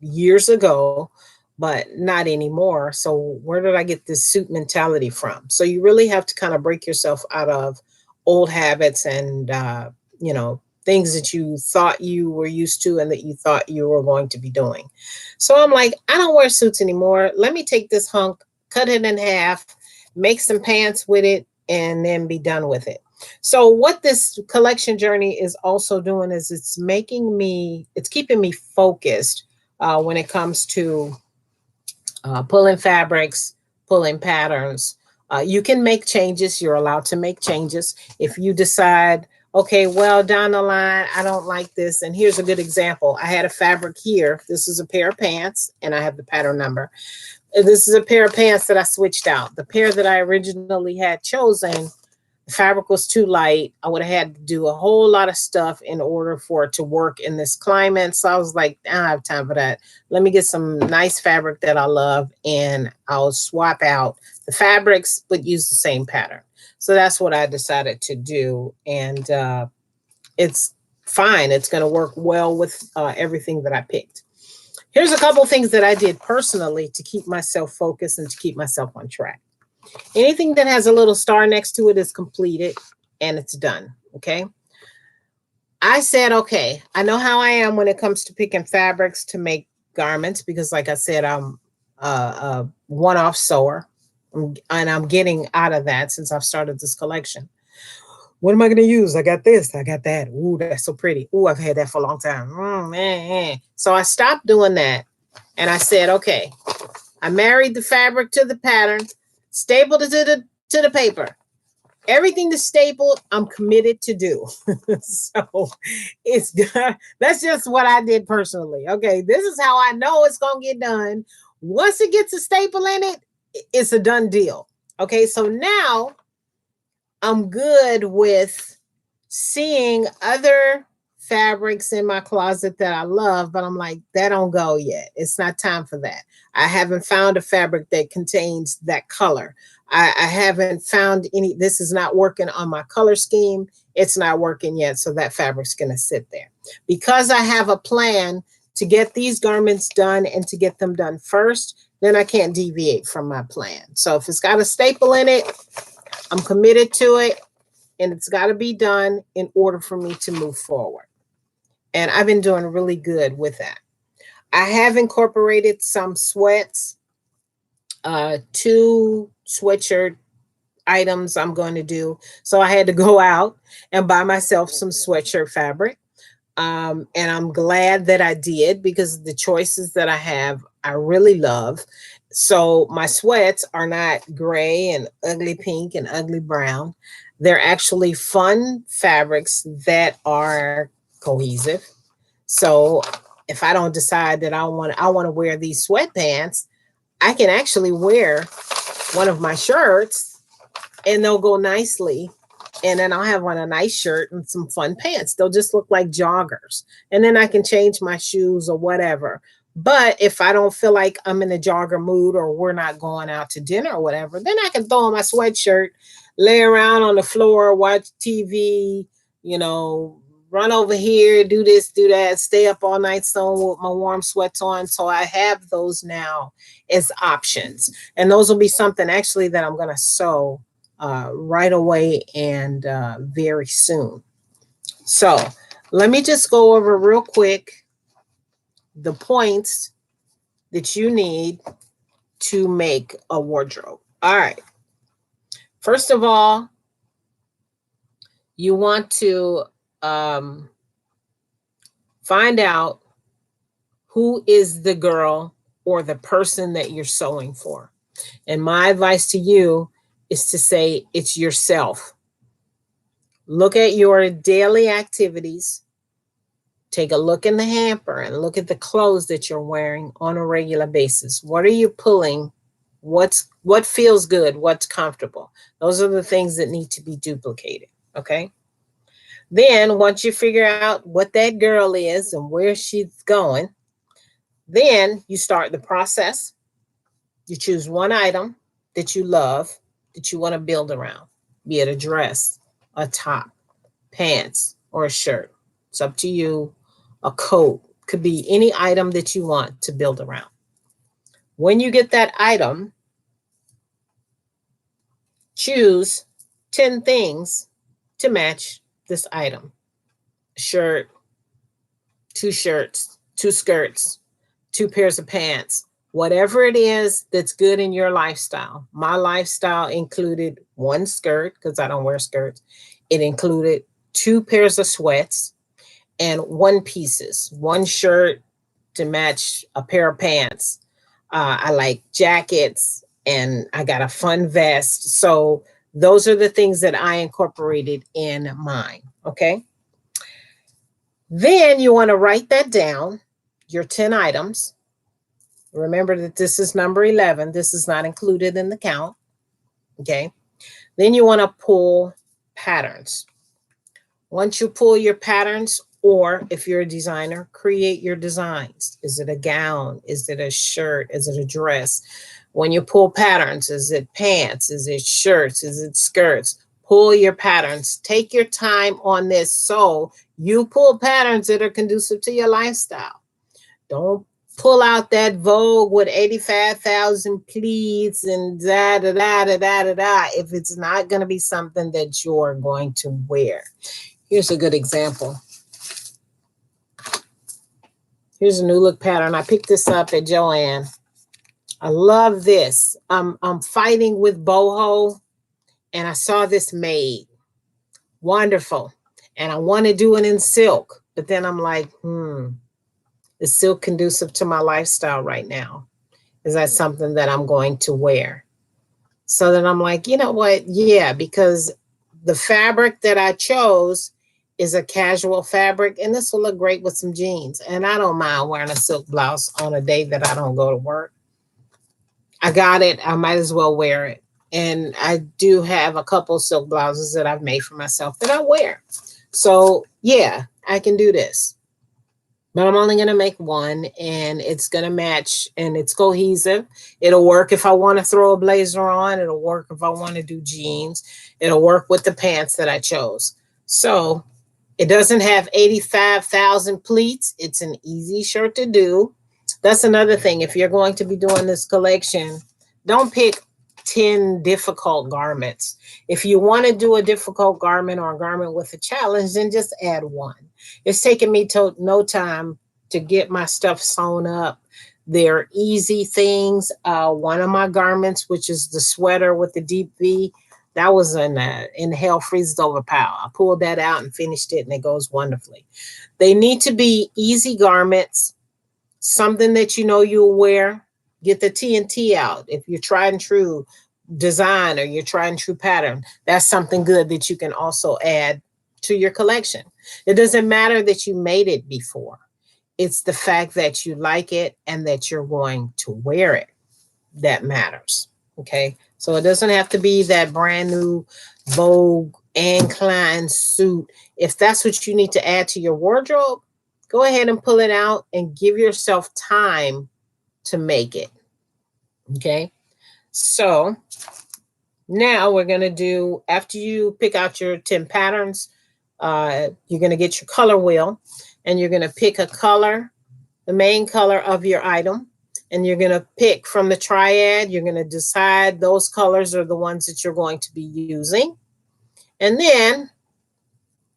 years ago, but not anymore. So where did I get this suit mentality from? So you really have to kind of break yourself out of old habits and, things that you thought you were used to and that you thought you were going to be doing. So I'm like, I don't wear suits anymore. Let me take this hunk, cut it in half, make some pants with it, and then be done with it. So what this collection journey is also doing is it's keeping me focused when it comes to pulling fabrics, pulling patterns. You can make changes. You're allowed to make changes. If you decide, okay, well, down the line, I don't like this. And here's a good example. I had a fabric here. This is a pair of pants, and I have the pattern number. This is a pair of pants that I switched out. The pair that I originally had chosen, the fabric was too light. I would have had to do a whole lot of stuff in order for it to work in this climate. So I was like, I don't have time for that. Let me get some nice fabric that I love and I'll swap out the fabrics, but use the same pattern. So that's what I decided to do. And it's fine. It's going to work well with everything that I picked. Here's a couple things that I did personally to keep myself focused and to keep myself on track. Anything that has a little star next to it is completed and it's done. Okay. I said, okay, I know how I am when it comes to picking fabrics to make garments because, like I said, I'm a one-off sewer and I'm getting out of that since I've started this collection. What am I going to use? I got this. I got that. Ooh, that's so pretty. Ooh, I've had that for a long time. So I stopped doing that. And I said, okay, I married the fabric to the pattern, stapled it to the paper. Everything that's stapled, I'm committed to do. So that's just what I did personally. Okay, this is how I know it's going to get done Once it gets a staple in it, it's a done deal. Okay, so now I'm good with seeing other fabrics in my closet that I love, but I'm like, that don't go yet. It's not time for that. I haven't found a fabric that contains that color. I haven't found any, this is not working on my color scheme. It's not working yet. So that fabric's going to sit there. Because I have a plan to get these garments done and to get them done first, then I can't deviate from my plan. So if it's got a staple in it, I'm committed to it, and it's got to be done in order for me to move forward. And I've been doing really good with that. I have incorporated some sweats, 2 sweatshirt items I'm going to do. So I had to go out and buy myself some sweatshirt fabric. And I'm glad that I did, because the choices that I have, I really love. So my sweats are not gray and ugly pink and ugly brown. They're actually fun fabrics that are cohesive. So if I don't decide that I want to wear these sweatpants, I can actually wear one of my shirts and they'll go nicely. And then I'll have on a nice shirt and some fun pants. They'll just look like joggers. And then I can change my shoes or whatever. But if I don't feel like I'm in a jogger mood, or we're not going out to dinner or whatever, then I can throw on my sweatshirt, lay around on the floor, watch TV, you know, run over here, do this, do that, stay up all night sewing with my warm sweats on. So I have those now as options. And those will be something actually that I'm going to sew right away and very soon. So let me just go over real quick the points that you need to make a wardrobe. All right. First of all, you want to find out who is the girl or the person that you're sewing for. And my advice to you is to say it's yourself. Look at your daily activities. Take a look in the hamper and look at the clothes that you're wearing on a regular basis. What are you pulling? What feels good? What's comfortable? Those are the things that need to be duplicated. Okay. Then once you figure out what that girl is and where she's going, then you start the process. You choose one item that you love, that you want to build around, be it a dress, a top, pants, or a shirt. It's up to you. A coat, could be any item that you want to build around. When you get that item, choose 10 things to match this item. A shirt, 2 shirts, 2 skirts, 2 pairs of pants, whatever it is that's good in your lifestyle. My lifestyle included 1 skirt, because I don't wear skirts. It included 2 pairs of sweats and 1 pieces, 1 shirt to match a pair of pants. I like jackets, and I got a fun vest. So those are the things that I incorporated in mine. Okay. Then you want to write that down, your 10 items. Remember that this is number 11. This is not included in the count. Okay. Then you want to pull patterns. Once you pull your patterns, or if you're a designer, create your designs. Is it a gown? Is it a shirt? Is it a dress? When you pull patterns, is it pants? Is it shirts? Is it skirts? Pull your patterns. Take your time on this so you pull patterns that are conducive to your lifestyle. Don't pull out that Vogue with 85,000 pleats and da da da da da da da if it's not going to be something that you're going to wear. Here's a good example. Here's a new look pattern. I picked this up at Joann. I love this. I'm fighting with boho, and I saw this made. Wonderful. And I want to do it in silk, but then I'm like, is silk conducive to my lifestyle right now? Is that something that I'm going to wear? So then I'm like, you know what? Yeah, because the fabric that I chose is a casual fabric, and this will look great with some jeans. And I don't mind wearing a silk blouse on a day that I don't go to work. I got it. I might as well wear it. And I do have a couple silk blouses that I've made for myself that I wear. So yeah, I can do this. But I'm only going to make one and it's going to match and it's cohesive. It'll work if I want to throw a blazer on. It'll work if I want to do jeans. It'll work with the pants that I chose. So it doesn't have 85,000 pleats. It's an easy shirt to do. That's another thing. If you're going to be doing this collection, don't pick 10 difficult garments. If you want to do a difficult garment or a garment with a challenge, then just add one. It's taken me no time to get my stuff sewn up. They're easy things. One of my garments, which is the sweater with the deep V, that was in Hell Freezes Over Pow. I pulled that out and finished it, and it goes wonderfully. They need to be easy garments, something that you know you'll wear. Get the TNT out. If you're tried and true design or you're tried and true pattern, that's something good that you can also add to your collection. It doesn't matter that you made it before. It's the fact that you like it and that you're going to wear it that matters. Okay. So it doesn't have to be that brand new Vogue Anne Klein suit. If that's what you need to add to your wardrobe, go ahead and pull it out and give yourself time to make it. Okay. So now we're going to do, after you pick out your 10 patterns, you're going to get your color wheel and you're going to pick a color, the main color of your item. And you're going to pick from the triad. You're going to decide those colors are the ones that you're going to be using. And then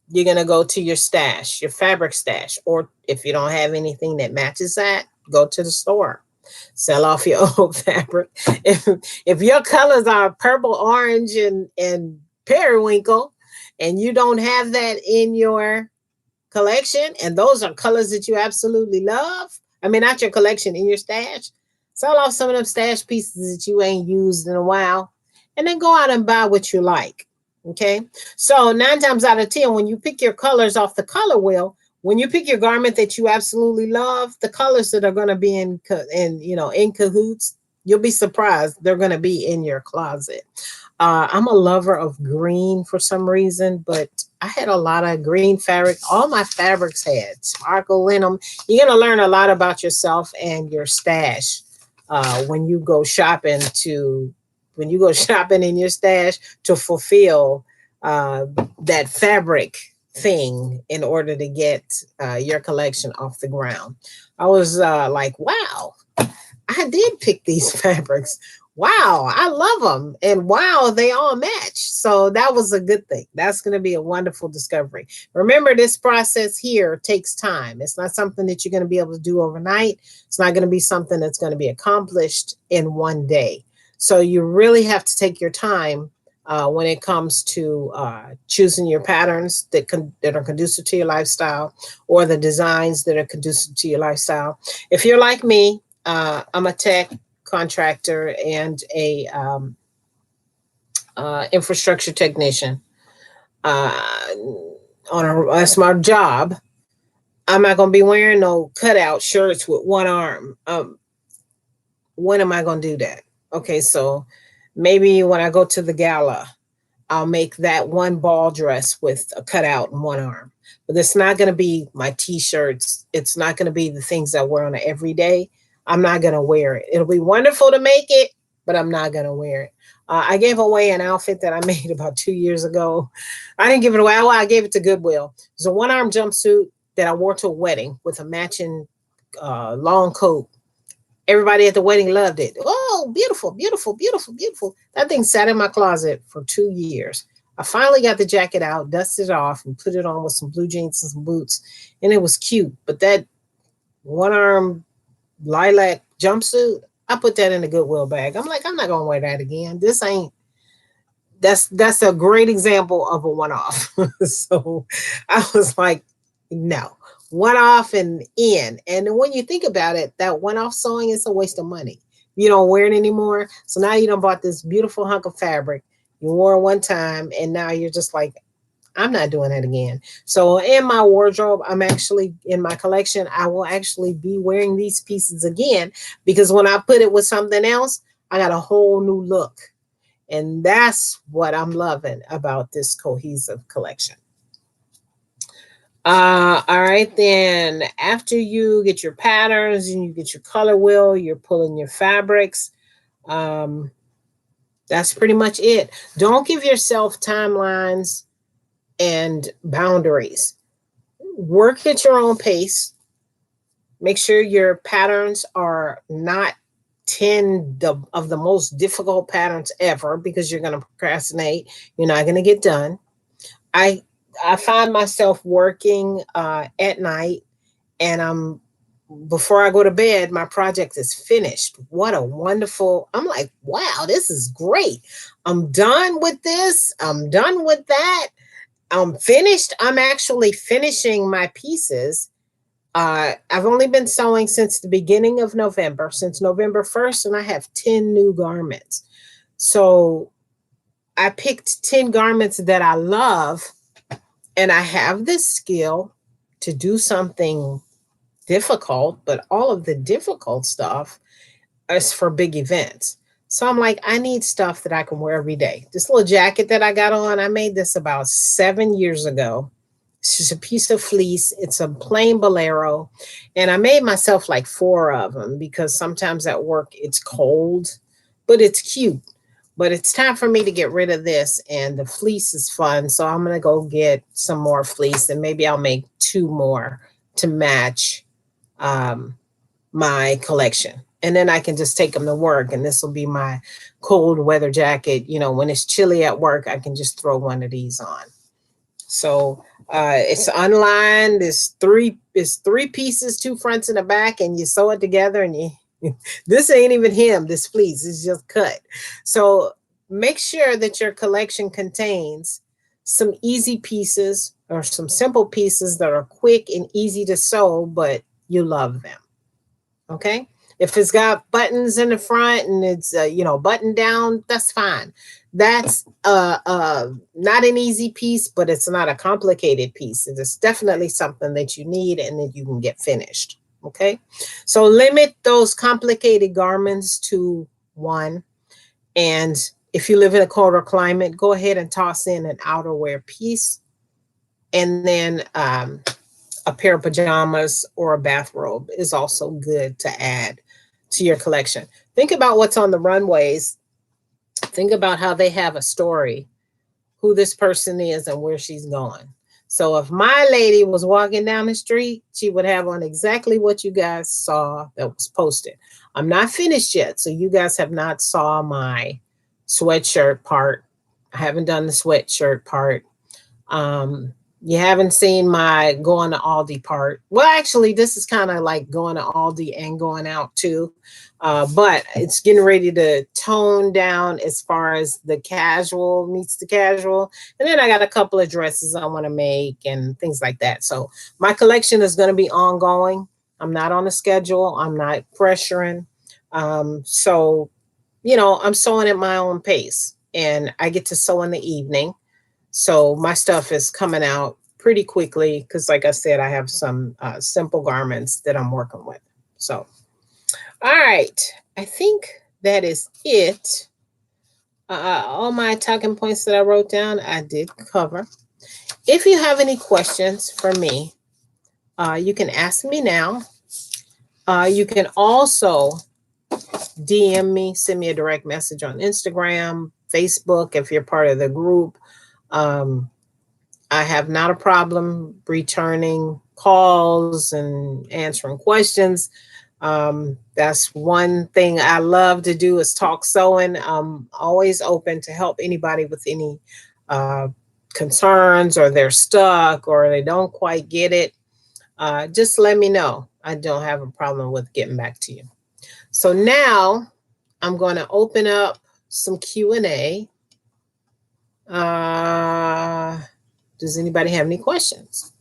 you're going to go to your stash, your fabric stash. Or if you don't have anything that matches that, go to the store. Sell off your old fabric. If your colors are purple, orange, and periwinkle, and you don't have that in your collection, and those are colors that you absolutely love, I mean, not your collection, in your stash, sell off some of them stash pieces that you ain't used in a while, and then go out and buy what you like. Okay. So 9 times out of 10, when you pick your colors off the color wheel, when you pick your garment that you absolutely love, the colors that are going to be in cahoots, you'll be surprised. They're going to be in your closet. I'm a lover of green for some reason, but I had a lot of green fabric. All my fabrics had sparkle in them. You're going to learn a lot about yourself and your stash when you go shopping in your stash to fulfill that fabric thing in order to get your collection off the ground. I was like, wow, I did pick these fabrics. Wow, I love them. And wow, they all match. So that was a good thing. That's going to be a wonderful discovery. Remember, this process here takes time. It's not something that you're going to be able to do overnight. It's not going to be something that's going to be accomplished in one day. So you really have to take your time when it comes to choosing your patterns that are conducive to your lifestyle, or the designs that are conducive to your lifestyle. If you're like me, I'm a tech contractor and a infrastructure technician. That's my job. I'm not going to be wearing no cutout shirts with one arm. When am I going to do that? Okay, so maybe when I go to the gala, I'll make that one ball dress with a cutout in one arm. But it's not going to be my T-shirts. It's not going to be the things I wear on an everyday. I'm not going to wear it. It'll be wonderful to make it, but I'm not going to wear it. I gave away an outfit that I made about 2 years ago. I didn't give it away. I gave it to Goodwill. It was a one-arm jumpsuit that I wore to a wedding with a matching long coat. Everybody at the wedding loved it. Oh, beautiful, beautiful, beautiful, beautiful. That thing sat in my closet for 2 years. I finally got the jacket out, dusted it off, and put it on with some blue jeans and some boots. And it was cute. But that one-arm lilac jumpsuit, I put that in the Goodwill bag. I'm like, I'm not gonna wear that again. That's a great example of a one-off. So I was like, no, one-off and in. And when you think about it, that one-off sewing is a waste of money. You don't wear it anymore. So now you done bought this beautiful hunk of fabric. You wore it one time, and now you're just like, I'm not doing that again. So in my wardrobe, in my collection, I will actually be wearing these pieces again, because when I put it with something else, I got a whole new look. And that's what I'm loving about this cohesive collection. All right, then after you get your patterns and you get your color wheel, you're pulling your fabrics. Um, that's pretty much it. Don't give yourself timelines and boundaries. Work at your own pace. Make sure your patterns are not 10 of the most difficult patterns ever, because you're going to procrastinate. You're not going to get done. I I find myself working at night, and before I go to bed, my project is finished. What a wonderful, I'm like, wow, this is great. I'm done with this. I'm done with that. I'm finished. I'm actually finishing my pieces. I've only been sewing since the beginning of November, since November 1st, and I have 10 new garments. So I picked 10 garments that I love, and I have this skill to do something difficult, but all of the difficult stuff is for big events. So I'm like, I need stuff that I can wear every day. This little jacket that I got on, I made this about 7 years ago. It's just a piece of fleece. It's a plain bolero. And I made myself like 4 of them because sometimes at work it's cold, but it's cute. But it's time for me to get rid of this, and the fleece is fun. So I'm going to go get some more fleece, and maybe I'll make 2 more to match my collection. And then I can just take them to work. And this will be my cold weather jacket. You know, when it's chilly at work, I can just throw one of these on. So it's unlined. It's three pieces, 2 fronts and a back, and you sew it together, and you this ain't even him, this fleece is just cut. So make sure that your collection contains some easy pieces or some simple pieces that are quick and easy to sew, but you love them. Okay. If it's got buttons in the front and it's button down, that's fine. That's not an easy piece, but it's not a complicated piece. It's definitely something that you need and that you can get finished. Okay. So limit those complicated garments to one. And if you live in a colder climate, go ahead and toss in an outerwear piece, and then a pair of pajamas or a bathrobe is also good to add to your collection. Think about what's on the runways. Think about how they have a story, who this person is and where she's going. So if my lady was walking down the street, she would have on exactly what you guys saw that was posted. I'm not finished yet, so you guys have not saw my sweatshirt part. I haven't done the sweatshirt part. You haven't seen my going to Aldi part. Well, actually, this is kind of like going to Aldi and going out too. But it's getting ready to tone down as far as the casual meets the casual. And then I got a couple of dresses I want to make and things like that. So my collection is going to be ongoing. I'm not on a schedule. I'm not pressuring. So, I'm sewing at my own pace, and I get to sew in the evening. So my stuff is coming out pretty quickly because, like I said, I have some simple garments that I'm working with. So, all right. I think that is it. All my talking points that I wrote down, I did cover. If you have any questions for me, you can ask me now. You can also DM me, send me a direct message on Instagram, Facebook, if you're part of the group. I have not a problem returning calls and answering questions. That's one thing I love to do is talk sewing. I'm always open to help anybody with any concerns, or they're stuck or they don't quite get it. Just let me know. I don't have a problem with getting back to you. So now I'm going to open up some Q&A. Does anybody have any questions?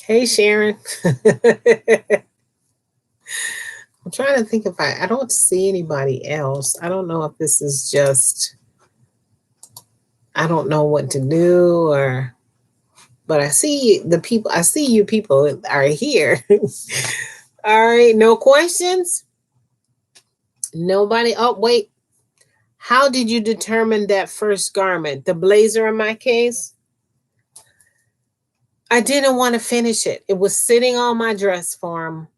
Hey, Sharon. I'm trying to think if I don't see anybody else. I don't know if this is just, I don't know what to do, but I see the people, I see you people are here. All right, no questions? Nobody. Oh, wait. How did you determine that first garment? The blazer in my case? I didn't want to finish it. It was sitting on my dress form,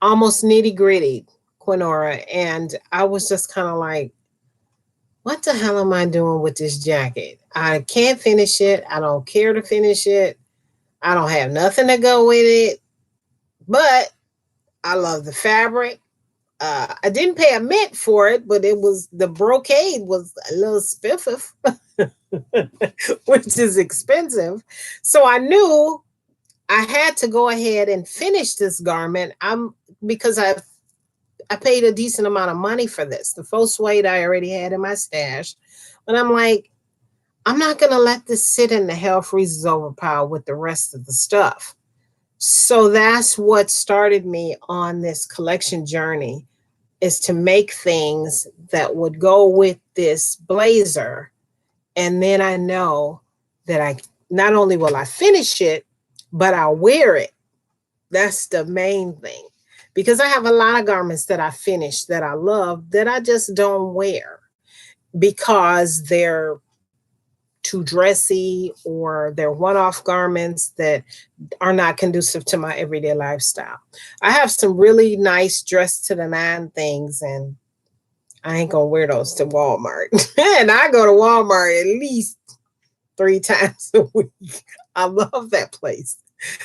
almost nitty gritty, Quinora. And I was just kind of like, what the hell am I doing with this jacket? I can't finish it. I don't care to finish it. I don't have nothing to go with it. But I love the fabric. I didn't pay a mint for it, but it was the brocade was a little spiffy, which is expensive. So I knew I had to go ahead and finish this garment. Because I paid a decent amount of money for this. The faux suede I already had in my stash, but I'm like, I'm not gonna let this sit in the hell freezes overpower with the rest of the stuff. So that's what started me on this collection journey, is to make things that would go with this blazer. And then I know that I not only will I finish it, but I'll wear it. That's the main thing. Because I have a lot of garments that I finish that I love that I just don't wear because they're too dressy or they're one-off garments that are not conducive to my everyday lifestyle. I have some really nice dress to the nine things, and I ain't gonna wear those to Walmart. And I go to Walmart at least 3 times a week. I love that place.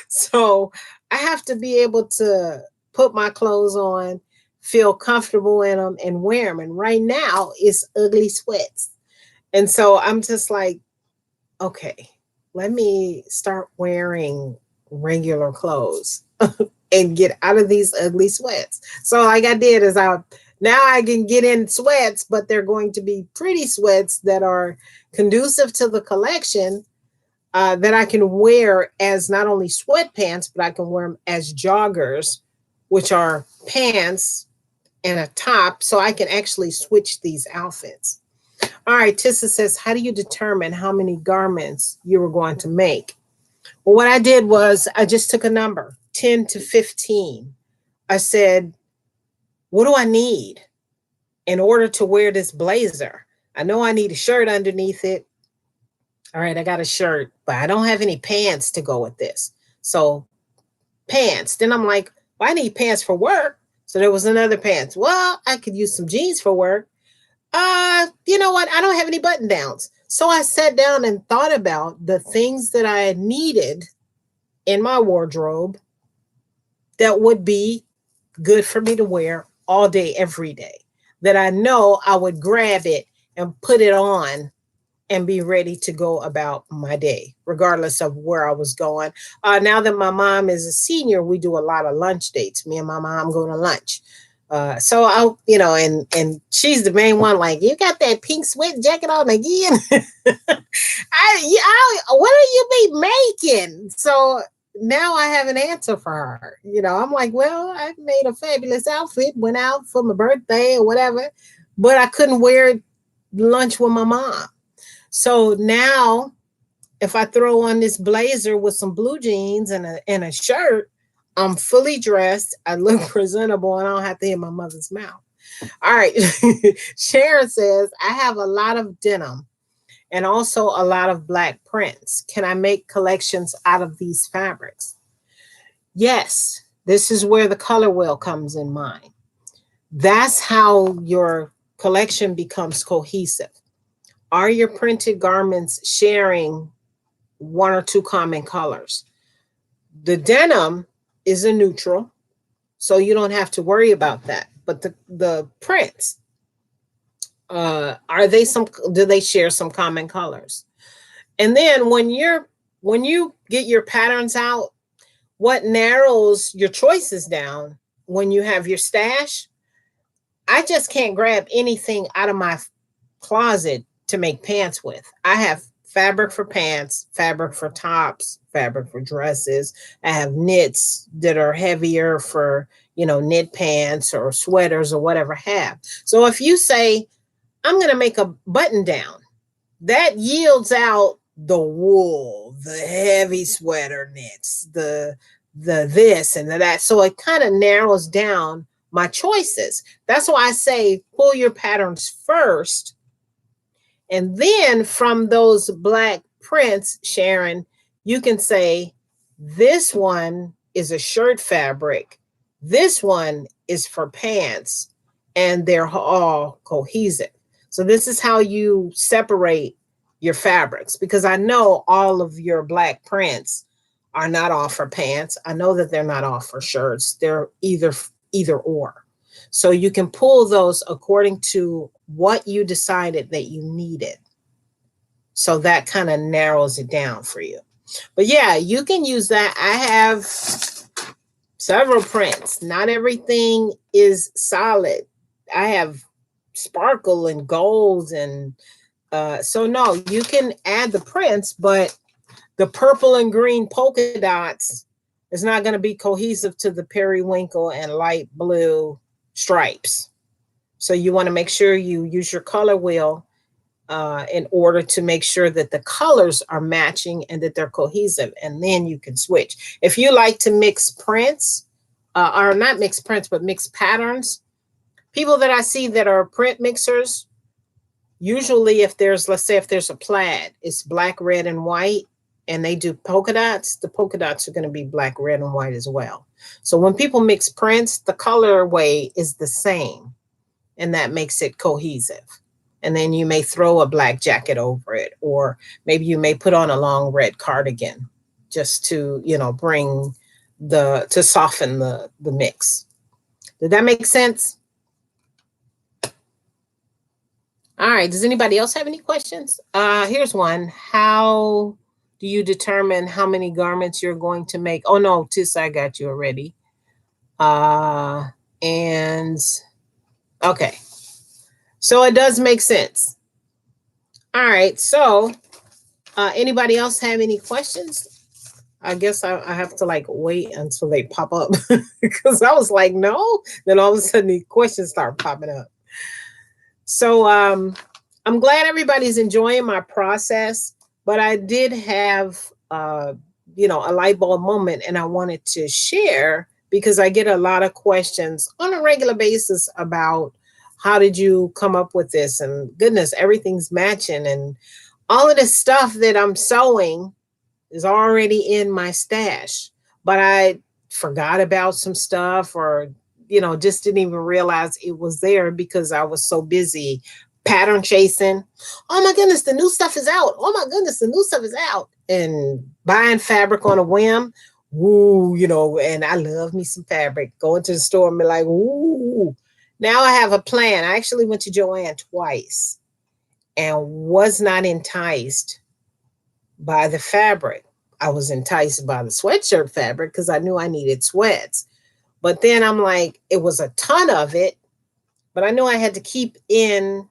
So I have to be able to put my clothes on, feel comfortable in them, and wear them. And right now it's ugly sweats. And so I'm just like, okay, let me start wearing regular clothes and get out of these ugly sweats. So like I did is now I can get in sweats, but they're going to be pretty sweats that are conducive to the collection, that I can wear as not only sweatpants, but I can wear them as joggers, which are pants and a top. So I can actually switch these outfits. All right, Tissa says, how do you determine how many garments you were going to make? Well, what I did was I just took a number, 10 to 15. I said, what do I need in order to wear this blazer? I know I need a shirt underneath it. All right, I got a shirt, but I don't have any pants to go with this. So pants. Then I'm like, well, I need pants for work. So there was another pants. Well, I could use some jeans for work. You know what? I don't have any button downs. So I sat down and thought about the things that I needed in my wardrobe that would be good for me to wear all day, every day, that I know I would grab it and put it on and be ready to go about my day, regardless of where I was going. Now that my mom is a senior, we do a lot of lunch dates. Me and my mom go to lunch. So I'll, and she's the main one. Like, you got that pink sweat jacket on again? What are you be making? So now I have an answer for her. I'm like, well, I made a fabulous outfit, went out for my birthday or whatever, but I couldn't wear lunch with my mom. So now, if I throw on this blazer with some blue jeans and a shirt, I'm fully dressed. I look presentable, and I don't have to hit my mother's mouth. All right. Sharon says, I have a lot of denim and also a lot of black prints. Can I make collections out of these fabrics? Yes. This is where the color wheel comes in mind. That's how your collection becomes cohesive. Are your printed garments sharing one or two common colors? The denim is a neutral, so you don't have to worry about that. But the prints, do they share some common colors? And then when you get your patterns out, what narrows your choices down when you have your stash, I just can't grab anything out of my closet to make pants with. I have fabric for pants, fabric for tops, fabric for dresses. I have knits that are heavier for, knit pants or sweaters or whatever have. So if you say, I'm going to make a button down, that yields out the wool, the heavy sweater knits, the this and the that. So it kind of narrows down my choices. That's why I say pull your patterns first. And then from those black prints, Sharon, you can say, this one is a shirt fabric. This one is for pants, and they're all cohesive. So this is how you separate your fabrics, because I know all of your black prints are not all for pants. I know that they're not all for shirts. They're either or. So you can pull those according to what you decided that you needed. So that kind of narrows it down for you. But yeah, you can use that. I have several prints. Not everything is solid. I have sparkle and gold, and so no, you can add the prints, but the purple and green polka dots is not going to be cohesive to the periwinkle and light blue stripes. So you want to make sure you use your color wheel in order to make sure that the colors are matching and that they're cohesive, and then you can switch. If you like to mix prints, or not mix prints, but mix patterns, people that I see that are print mixers, usually if there's, let's say if there's a plaid, it's black, red, and white, and they do polka dots, the polka dots are going to be black, red, and white as well. So when people mix prints, the colorway is the same, and that makes it cohesive. And then you may throw a black jacket over it, or maybe you may put on a long red cardigan just to, bring to soften the mix. Did that make sense? All right. Does anybody else have any questions? Here's one. How do you determine how many garments you're going to make? Oh no, Tis, I got you already. And okay. So it does make sense. All right. So anybody else have any questions? I guess I have to wait until they pop up because I was like, no. Then all of a sudden the questions start popping up. So I'm glad everybody's enjoying my process, but I did have, a light bulb moment, and I wanted to share because I get a lot of questions on a regular basis about how did you come up with this? And goodness, everything's matching, and all of this stuff that I'm sewing is already in my stash, but I forgot about some stuff, or just didn't even realize it was there because I was so busy pattern chasing. Oh my goodness, the new stuff is out. Oh my goodness, the new stuff is out. And buying fabric on a whim. Woo, and I love me some fabric. Going to the store and be like, ooh. Now I have a plan. I actually went to Joann twice and was not enticed by the fabric. I was enticed by the sweatshirt fabric because I knew I needed sweats. But then I'm like, it was a ton of it, but I knew I had to keep in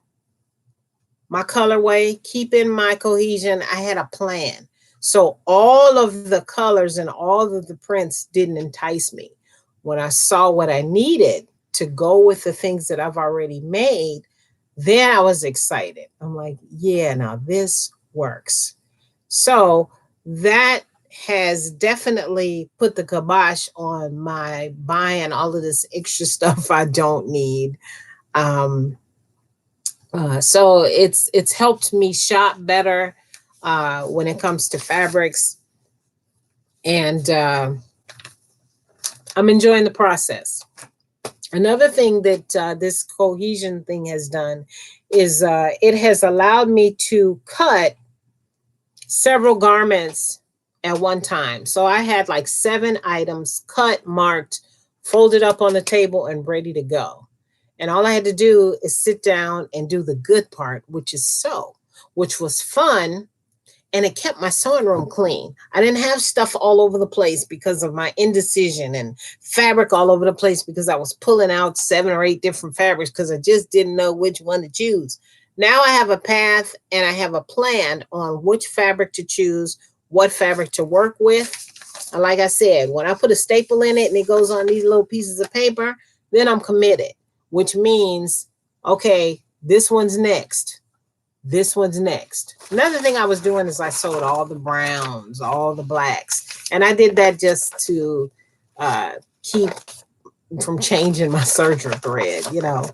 my colorway, keep in my cohesion. I had a plan. So all of the colors and all of the prints didn't entice me. When I saw what I needed to go with the things that I've already made, then I was excited. I'm like, yeah, now this works. So that has definitely put the kibosh on my buying all of this extra stuff I don't need. So it's helped me shop better when it comes to fabrics, and I'm enjoying the process. Another thing that this cohesion thing has done is it has allowed me to cut several garments at one time. So I had 7 items cut, marked, folded up on the table, and ready to go. And all I had to do is sit down and do the good part, which is sew, which was fun. And it kept my sewing room clean. I didn't have stuff all over the place because of my indecision, and fabric all over the place because I was pulling out 7 or 8 different fabrics because I just didn't know which one to choose. Now I have a path and I have a plan on which fabric to choose, what fabric to work with. And like I said, when I put a staple in it and it goes on these little pieces of paper, then I'm committed, which means, okay, this one's next. This one's next. Another thing I was doing is I sewed all the browns, all the blacks. And I did that just to keep from changing my serger thread, you know.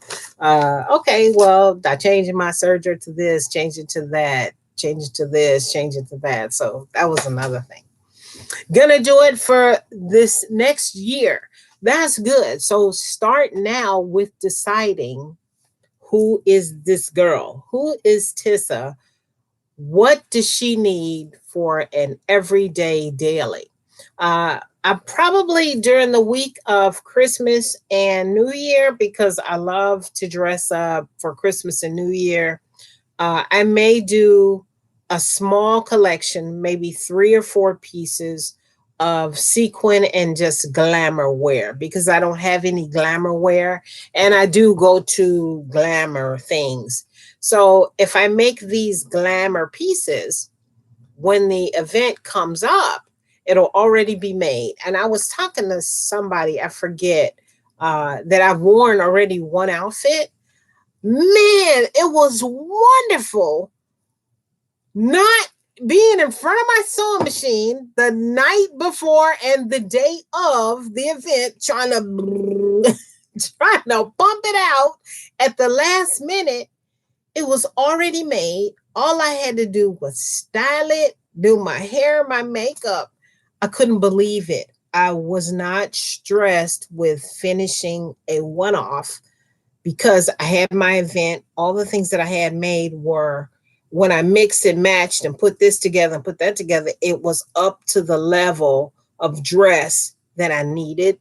Okay, well, I changing my serger to this, change it to that, change it to this, change it to that. So that was another thing. Gonna do it for this next year. That's good. So start now with deciding who is this girl? Who is Tissa? What does she need for an everyday daily? I probably during the week of Christmas and New Year, because I love to dress up for Christmas and New Year, I may do a small collection, maybe 3 or 4 pieces of sequin and just glamour wear, because I don't have any glamour wear and I do go to glamour things. So if I make these glamour pieces, when the event comes up, it'll already be made. And I was talking to somebody, I forget, that I've worn already one outfit. Man, it was wonderful not being in front of my sewing machine the night before and the day of the event, trying to trying to pump it out at the last minute. It was already made. All I had to do was style it, do my hair, my makeup. I couldn't believe it. I was not stressed with finishing a one off because I had my event. All the things that I had made were, when I mixed and matched and put this together and put that together, it was up to the level of dress that I needed.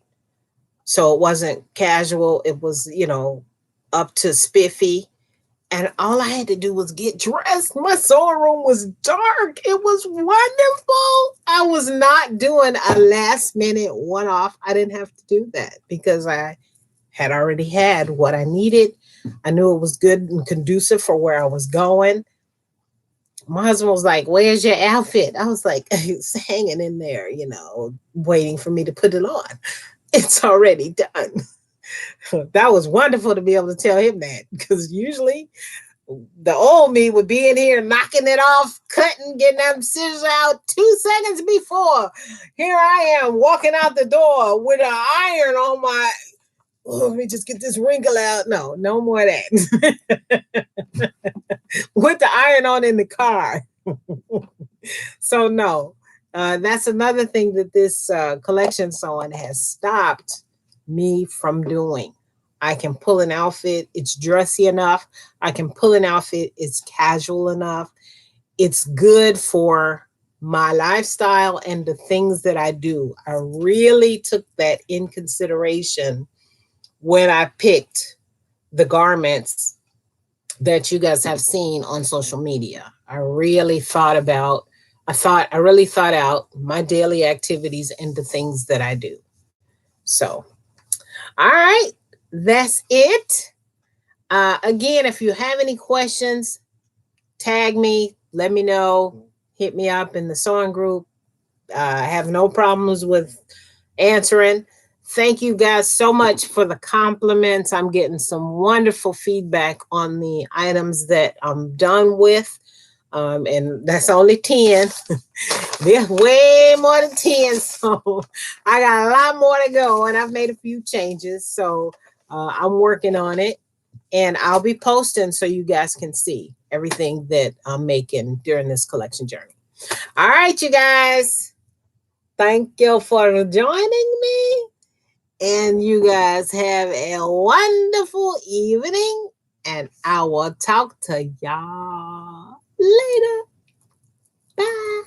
So it wasn't casual. It was, up to spiffy. And all I had to do was get dressed. My sewing room was dark. It was wonderful. I was not doing a last minute one off. I didn't have to do that because I had already had what I needed. I knew it was good and conducive for where I was going. My husband was like, "Where's your outfit?" I was like, "It's hanging in there, waiting for me to put it on. It's already done." That was wonderful to be able to tell him that, because usually the old me would be in here knocking it off, cutting, getting them scissors out 2 seconds before. Here I am walking out the door with an iron on my. Oh, let me just get this wrinkle out. No more of that. With the iron on in the car. So no, that's another thing that this collection sewing has stopped me from doing. I can pull an outfit, it's dressy enough. I can pull an outfit, it's casual enough. It's good for my lifestyle and the things that I do. I really took that in consideration when I picked the garments that you guys have seen on social media. I really thought out my daily activities and the things that I do. So, all right, that's it. Again, if you have any questions, tag me, let me know, hit me up in the sewing group. I have no problems with answering. Thank you guys so much for the compliments. I'm getting some wonderful feedback on the items that I'm done with. And that's only 10. There's way more than 10. So I got a lot more to go, and I've made a few changes. So I'm working on it, and I'll be posting so you guys can see everything that I'm making during this collection journey. All right, you guys. Thank you for joining me. And you guys have a wonderful evening. And I will talk to y'all later. Bye.